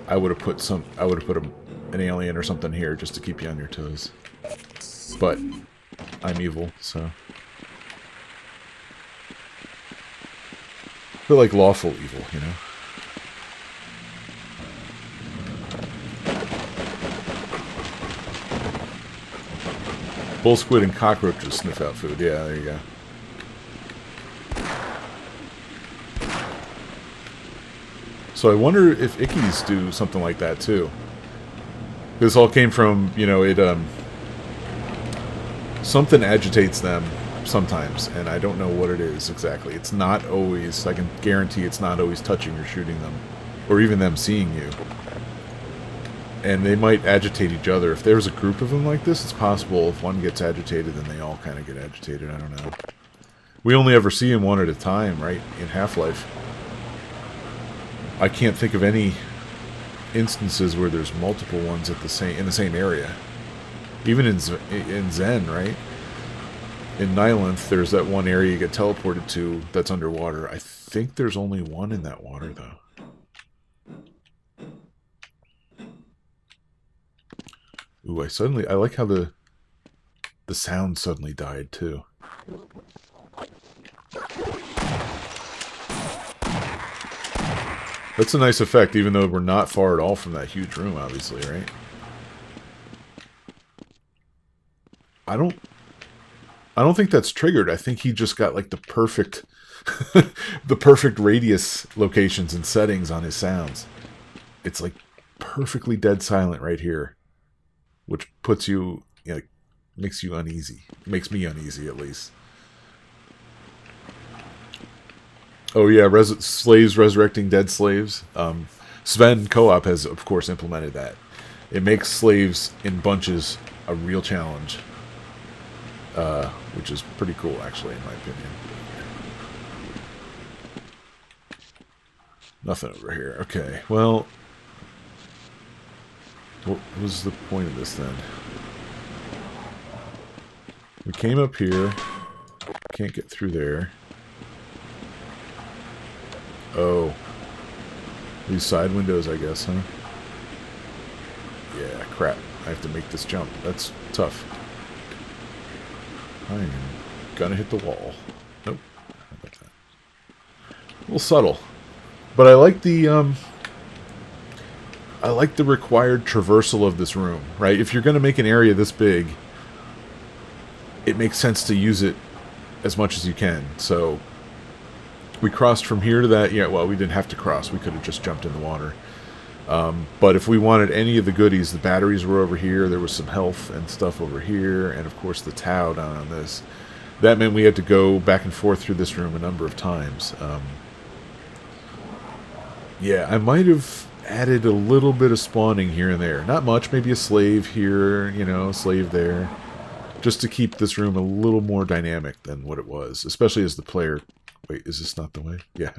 I would have put an alien or something here just to keep you on your toes. But I'm evil, so I feel like lawful evil, you know. Bull squid and cockroaches sniff out food. Yeah, there you go. So I wonder if ickies do something like that too. This all came from, you know, something agitates them sometimes, and I don't know what it is exactly. It's not always, I can guarantee it's not always touching or shooting them, or even them seeing you. And they might agitate each other. If there's a group of them like this, it's possible if one gets agitated, then they all kind of get agitated. I don't know. We only ever see them one at a time, right, in Half-Life. I can't think of any instances where there's multiple ones in the same area. Even in Zen, right? In Nylanth, there's that one area you get teleported to that's underwater. I think there's only one in that water, though. Ooh, I like how the sound suddenly died, too. That's a nice effect, even though we're not far at all from that huge room, obviously, right? I don't think that's triggered. I think he just got like the perfect the perfect radius locations and settings on his sounds. It's like perfectly dead silent right here, which puts you, you know, makes you uneasy. Makes me uneasy, at least. Oh yeah, slaves resurrecting dead slaves. Sven Co-op has, of course, implemented that. It makes slaves in bunches a real challenge, which is pretty cool, actually, in my opinion. Nothing over here. Okay, well, what was the point of this then? We came up here. Can't get through there. Oh. These side windows, I guess, huh? Yeah, crap. I have to make this jump. That's tough. I am gonna hit the wall. Nope. How about that? A little subtle. But I like the required traversal of this room, right? If you're gonna make an area this big, it makes sense to use it as much as you can. So we crossed from here to that. Yeah, well, we didn't have to cross. We could have just jumped in the water. But if we wanted any of the goodies, the batteries were over here. There was some health and stuff over here. And, of course, the Tau down on this. That meant we had to go back and forth through this room a number of times. Yeah, I might have added a little bit of spawning here and there. Not much. Maybe a slave here, you know, a slave there. Just to keep this room a little more dynamic than what it was. Especially as the player... Wait, is this not the way? Yeah.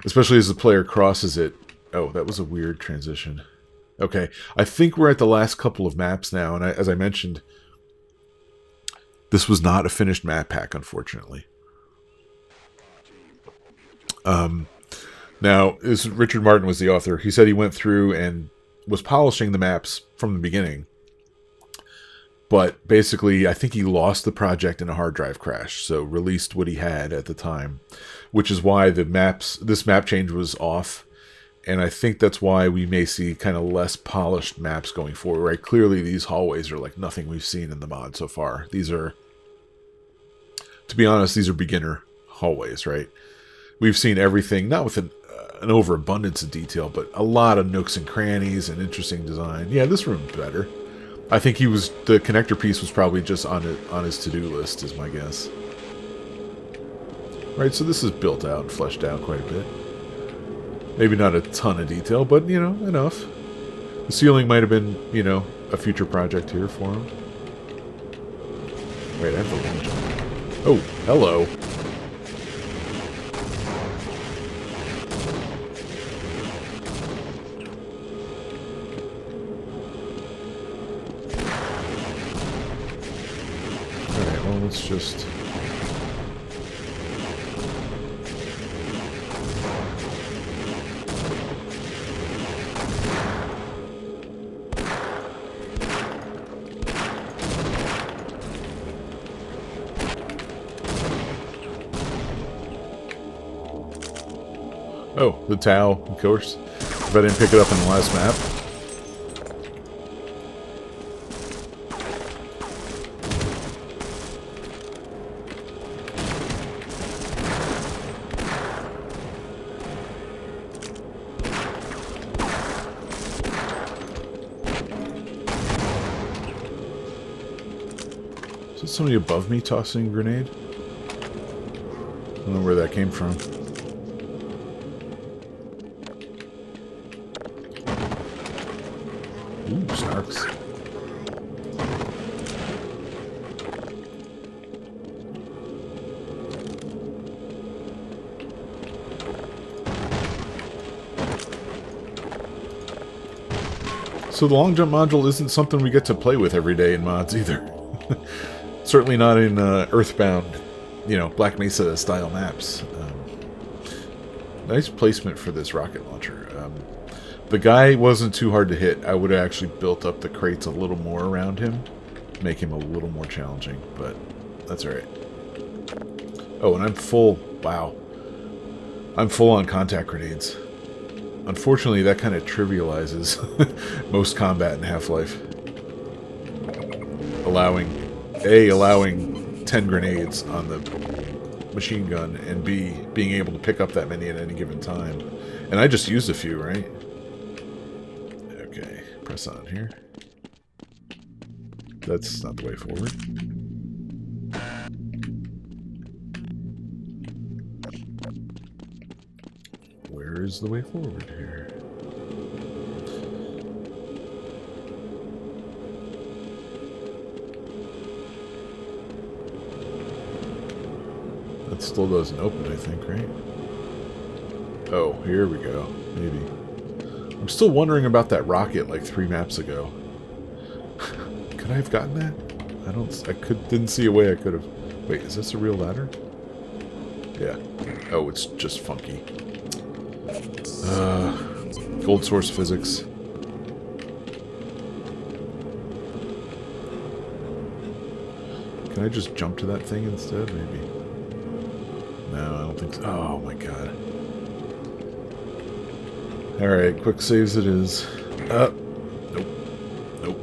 Especially as the player crosses it. Oh, that was a weird transition. Okay, I think we're at the last couple of maps now, and as I mentioned, this was not a finished map pack, unfortunately. Now, Richard Martin was the author. He said he went through and was polishing the maps from the beginning. But basically, I think he lost the project in a hard drive crash, so released what he had at the time, which is why this map change was off, and I think that's why we may see kind of less polished maps going forward, right? Clearly, these hallways are like nothing we've seen in the mod so far. These are, to be honest, these are beginner hallways, right? We've seen everything, not with an overabundance of detail, but a lot of nooks and crannies and interesting design. Yeah, this room's better. I think the connector piece was probably just on his to-do list, is my guess. Right, so this is built out and fleshed out quite a bit. Maybe not a ton of detail, but, you know, enough. The ceiling might have been, you know, a future project here for him. Wait, I have the long jump. Oh, hello. Let's just... Oh, the Tau, of course. If I didn't pick it up in the last map. Is it somebody above me tossing a grenade? I don't know where that came from. Ooh, snarks. So the long jump module isn't something we get to play with every day in mods either. Certainly not in Earthbound, you know, Black Mesa style maps. Nice placement for this rocket launcher. The guy wasn't too hard to hit. I would have actually built up the crates a little more around him, make him a little more challenging, but that's alright. Oh, and I'm full. Wow. I'm full on contact grenades. Unfortunately, that kind of trivializes most combat in Half-Life. Allowing 10 grenades on the machine gun, and B, being able to pick up that many at any given time. And I just used a few, right? Okay, press on here. That's not the way forward. Where is the way forward here? That still doesn't open, I think, right? Oh, here we go. Maybe. I'm still wondering about that rocket like 3 maps ago. Could I have gotten that? Didn't see a way I could have. Wait, is this a real ladder? Yeah. Oh, it's just funky. Gold source physics. Can I just jump to that thing instead, maybe? No, I don't think so. Oh my god. Alright, quick saves it is. Nope. Nope.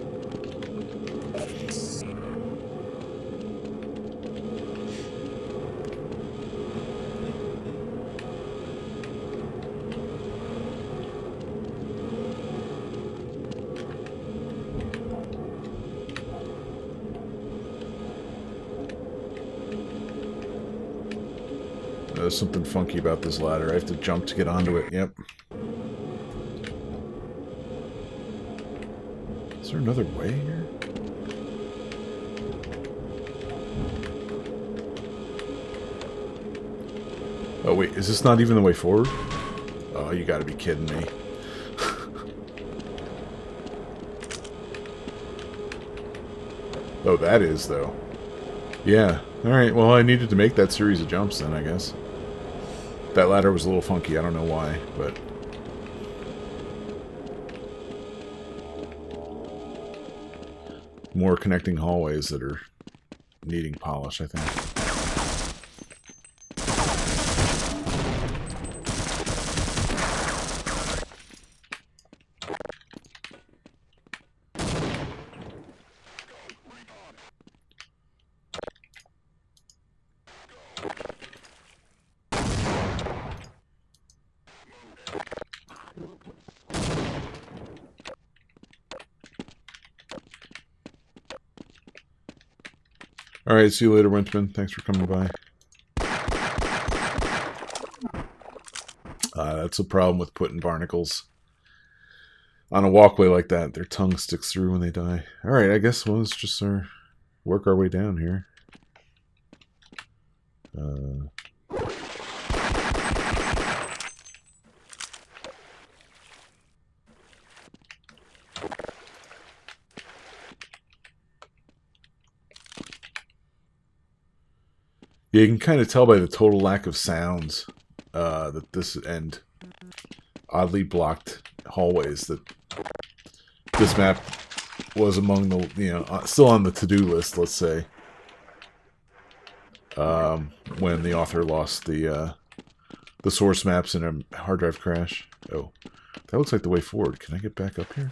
There's something funky about this ladder. I have to jump to get onto it. Yep. Is there another way here? Oh wait, is this not even the way forward? Oh, you gotta be kidding me. Oh, that is, though. Yeah. Alright, well, I needed to make that series of jumps then, I guess. That ladder was a little funky, I don't know why, but... More connecting hallways that are needing polish, I think. Alright, see you later, Winchman. Thanks for coming by. That's a problem with putting barnacles on a walkway like that. Their tongue sticks through when they die. Alright, I guess we'll just work our way down here. Yeah, you can kind of tell by the total lack of sounds that this and oddly blocked hallways that this map was among the, still on the to-do list, let's say, when the author lost the source maps in a hard drive crash. Oh, that looks like the way forward. Can I get back up here?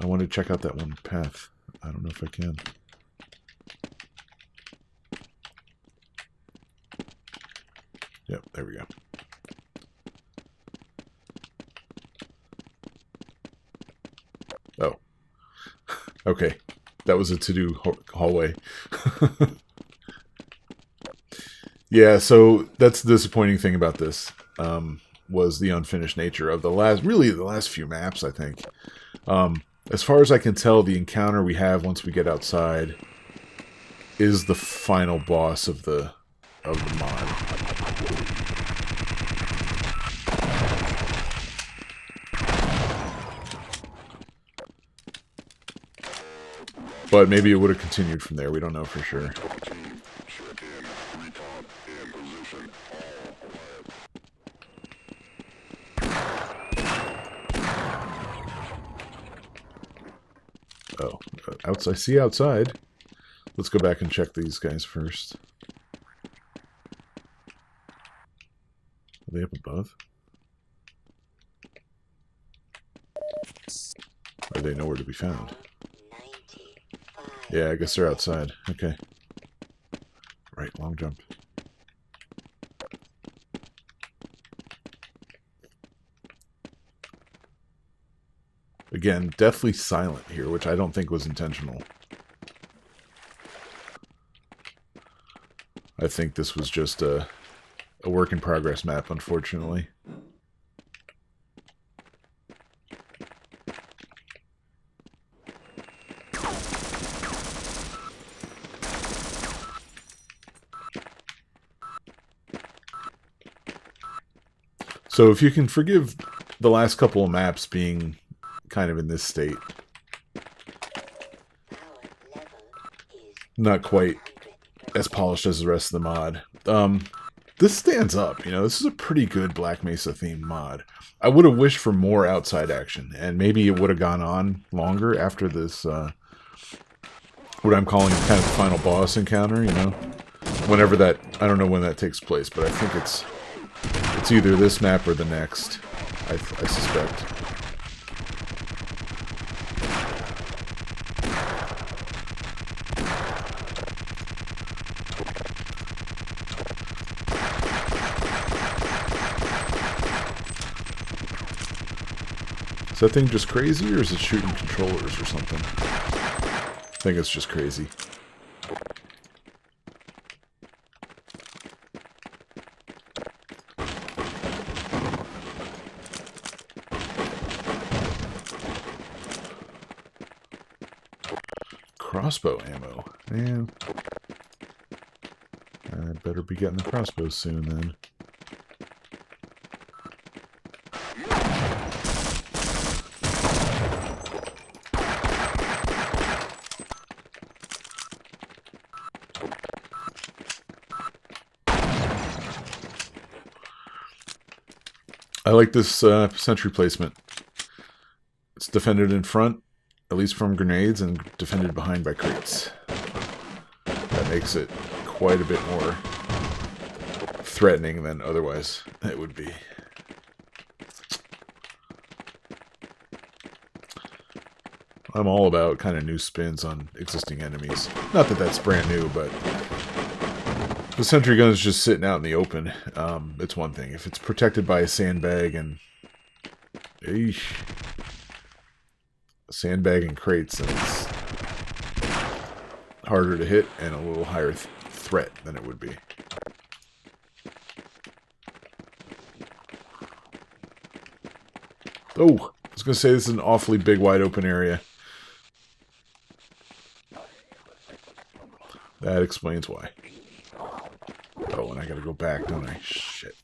I want to check out that one path. I don't know if I can. Yep, there we go. Oh. Okay. That was a to-do hallway. Yeah, so that's the disappointing thing about this, was the unfinished nature of the last few maps, I think. As far as I can tell, the encounter we have once we get outside is the final boss of the mod. But maybe it would have continued from there. We don't know for sure. Oh, outside. I see outside. Let's go back and check these guys first. Are they up above? Are they nowhere to be found? Yeah, I guess they're outside. Okay. Right, long jump. Again, deathly silent here, which I don't think was intentional. I think this was just a work-in-progress map, unfortunately. So if you can forgive the last couple of maps being kind of in this state, not quite as polished as the rest of the mod, this stands up. This is a pretty good Black Mesa themed mod. I would have wished for more outside action, and maybe it would have gone on longer after this, what I'm calling kind of the final boss encounter, whenever that, I don't know when that takes place, but I think it's either this map or the next, I suspect. Is that thing just crazy, or is it shooting controllers or something? I think it's just crazy. Crossbow ammo. Man. I'd better be getting the crossbow soon, then. I like this sentry placement. It's defended in front, at least from grenades, and defended behind by crates. That makes it quite a bit more threatening than otherwise it would be. I'm all about kind of new spins on existing enemies. Not that that's brand new, but the sentry gun is just sitting out in the open. It's one thing. If it's protected by a sandbag and... Eesh. A sandbag and crates, then it's harder to hit and a little higher threat than it would be. Oh! I was going to say this is an awfully big, wide open area. That explains why. Oh, and I gotta go back, don't I? Shit.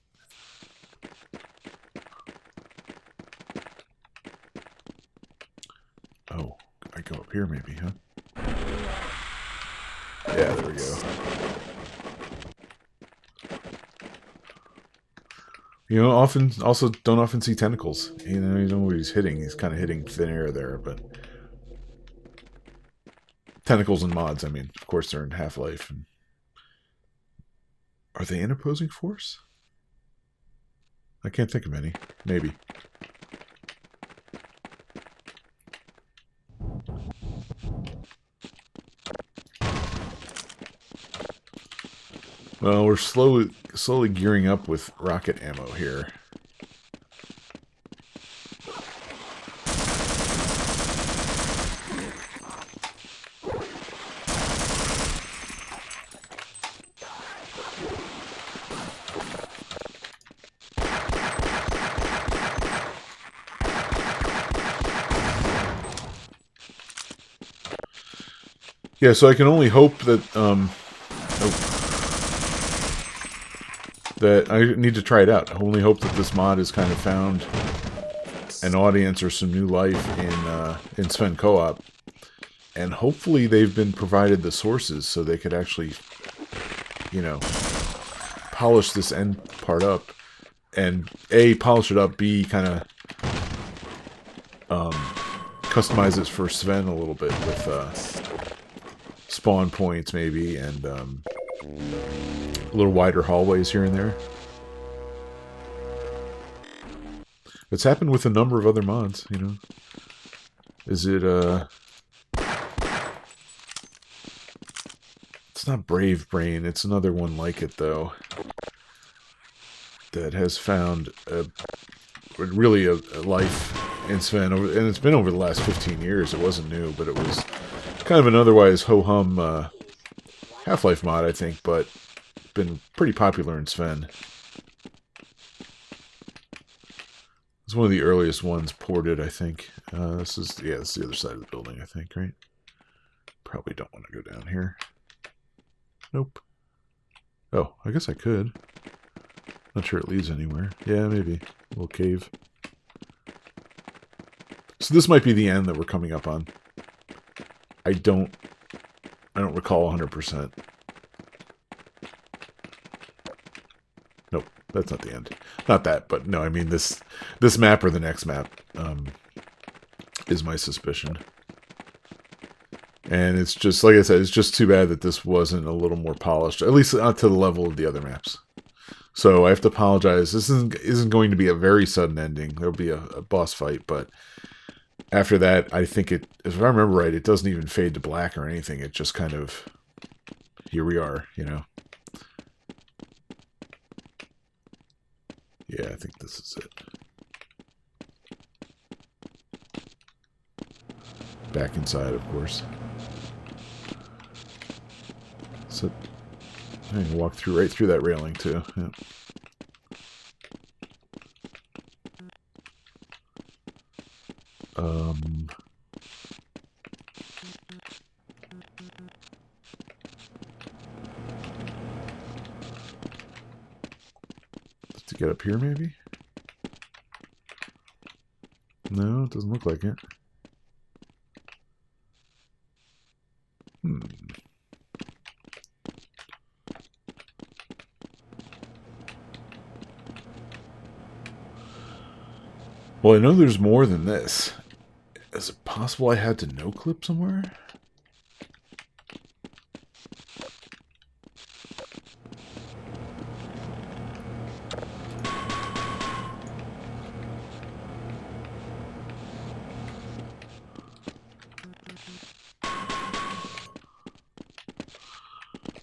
Oh, I go up here maybe, huh? Yeah, there we go. You know, often also don't often see tentacles. You know what he's hitting. He's kind of hitting thin air there, but tentacles and mods. I mean, of course they're in Half-Life. Are they in opposing force? I can't think of any. Maybe. Well, we're slowly gearing up with rocket ammo here. Yeah, so I can only hope that that I need to try it out. I only hope that this mod has kind of found an audience or some new life in Sven Co-op, and hopefully they've been provided the sources so they could actually, you know, polish this end part up, and A, polish it up, B, kind of customize it for Sven a little bit with spawn points maybe, and a little wider hallways here and there. It's happened with a number of other mods, you know. Is it, it's not Brave Brain, it's another one like it, though, that has found really a life in Sven, and it's been over the last 15 years. It wasn't new, but it was kind of an otherwise ho-hum Half-Life mod, I think, but been pretty popular in Sven. It's one of the earliest ones ported, I think. This is the other side of the building, I think, right? Probably don't want to go down here. Nope. Oh, I guess I could. Not sure it leads anywhere. Yeah, maybe. A little cave. So this might be the end that we're coming up on. I don't recall 100%. Nope, that's not the end. Not that, but no, I mean this map or the next map is my suspicion. And it's just, like I said, it's just too bad that this wasn't a little more polished, at least not to the level of the other maps. So I have to apologize. This isn't going to be a very sudden ending. There'll be a boss fight, but after that, I think it, if I remember right, it doesn't even fade to black or anything. It just kind of, here we are, you know. Yeah, I think this is it. Back inside, of course. So I can walk right through that railing too. Yeah. To get up here, maybe? No, it doesn't look like it. Well, I know there's more than this. Is it possible I had to no-clip somewhere?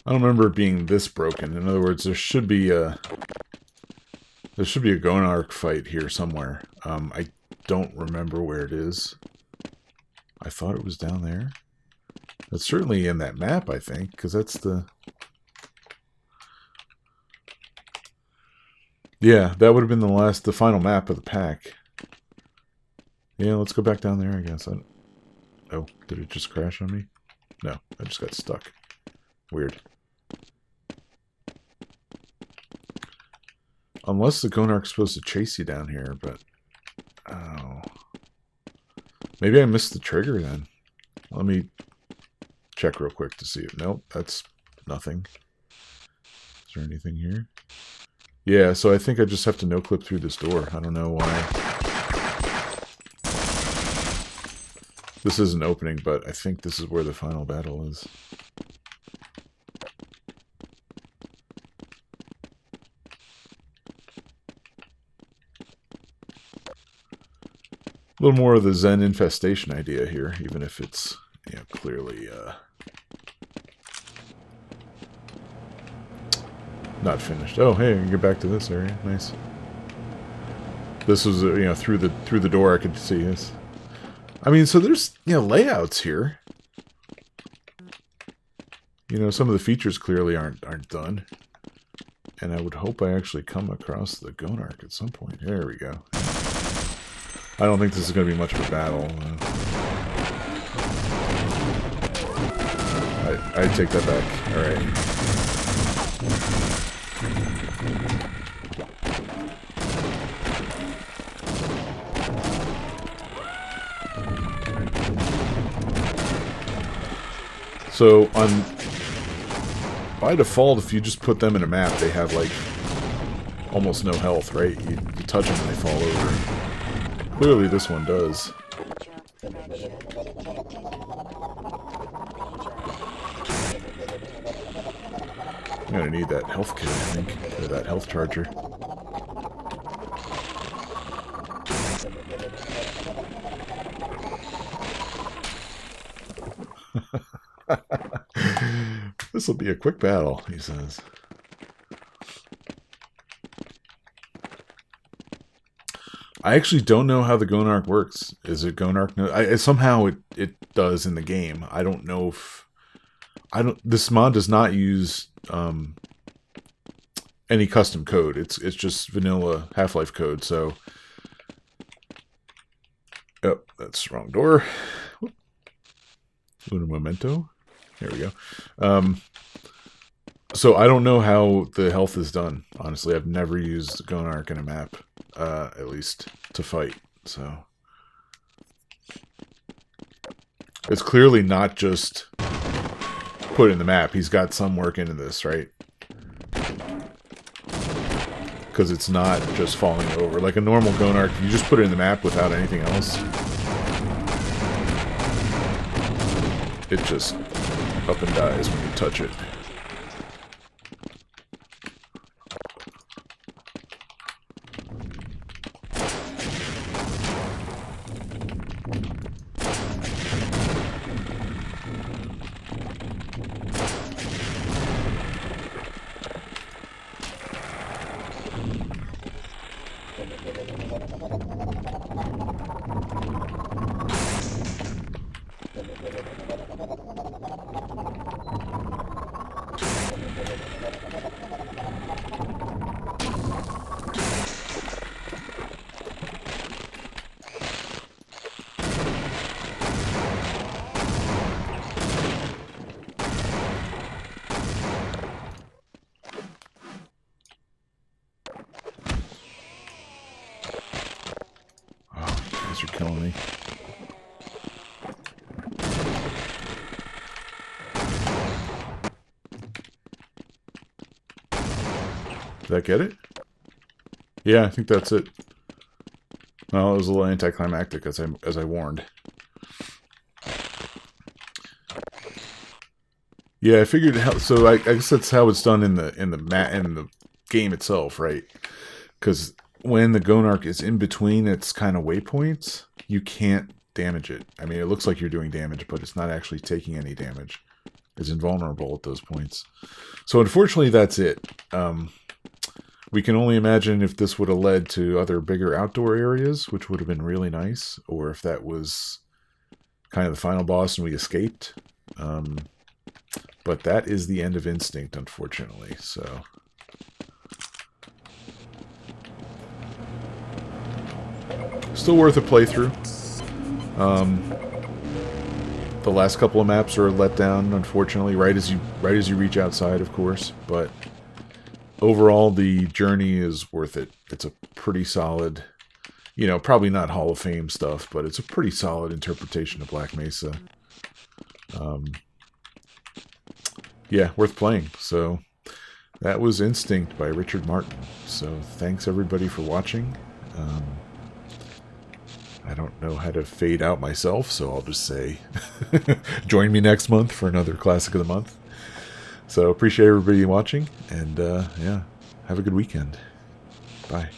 I don't remember it being this broken. In other words, there should be a Gonark fight here somewhere. I don't remember where it is. I thought it was down there. It's certainly in that map, I think, because that's the... Yeah, that would have been the final map of the pack. Yeah, let's go back down there, I guess. Oh, did it just crash on me? No, I just got stuck. Weird. Unless the Gonark's supposed to chase you down here, but... Oh. Maybe I missed the trigger then. Let me check real quick to see if... Nope, that's nothing. Is there anything here? Yeah, so I think I just have to no-clip through this door. I don't know why. This isn't opening, but I think this is where the final battle is. A little more of the Zen infestation idea here, even if it's, you know, clearly not finished. Oh, hey, I can get back to this area. Nice. This was, you know, through the door I could see this. I mean, so there's, you know, layouts here. You know, some of the features clearly aren't done. And I would hope I actually come across the Gonarch at some point. There we go. I don't think this is going to be much of a battle. I take that back. Alright. So, by default, if you just put them in a map, they have, like, almost no health, right? You touch them and they fall over. Clearly this one does. I'm gonna need that health kit, I think, or that health charger. This will be a quick battle, he says. I actually don't know how the Gonarch works. Is it Gonarch? Somehow it does in the game. I don't know if... This mod does not use any custom code. It's just vanilla Half-Life code, so... Oh, that's the wrong door. Uno momento. There we go. So I don't know how the health is done. Honestly, I've never used Gonarch in a map, at least to fight. So it's clearly not just put in the map. He's got some work into this, right? Because it's not just falling over. Like a normal Gonarch, you just put it in the map without anything else. It just up and dies when you touch it. You're killing me. Did that get it? Yeah, I think that's it. Well, it was a little anticlimactic, as I warned. Yeah, I figured. So I guess that's how it's done in the game itself, right? Because when the Gonarch is in between its kind of waypoints, you can't damage it. I mean, it looks like you're doing damage, but it's not actually taking any damage. It's invulnerable at those points. So unfortunately, that's it. We can only imagine if this would have led to other bigger outdoor areas, which would have been really nice, or if that was kind of the final boss and we escaped. But that is the end of Instinct, unfortunately, so... Still worth a playthrough. The last couple of maps are let down, unfortunately, right as you reach outside, of course. But overall, the journey is worth it. It's a pretty solid, you know, probably not Hall of Fame stuff, but it's a pretty solid interpretation of Black Mesa. Yeah, worth playing. So That was Instinct by Richard Martin. So thanks everybody for watching. I don't know how to fade out myself, so I'll just say join me next month for another Classic of the Month. So appreciate everybody watching, and yeah, have a good weekend. Bye.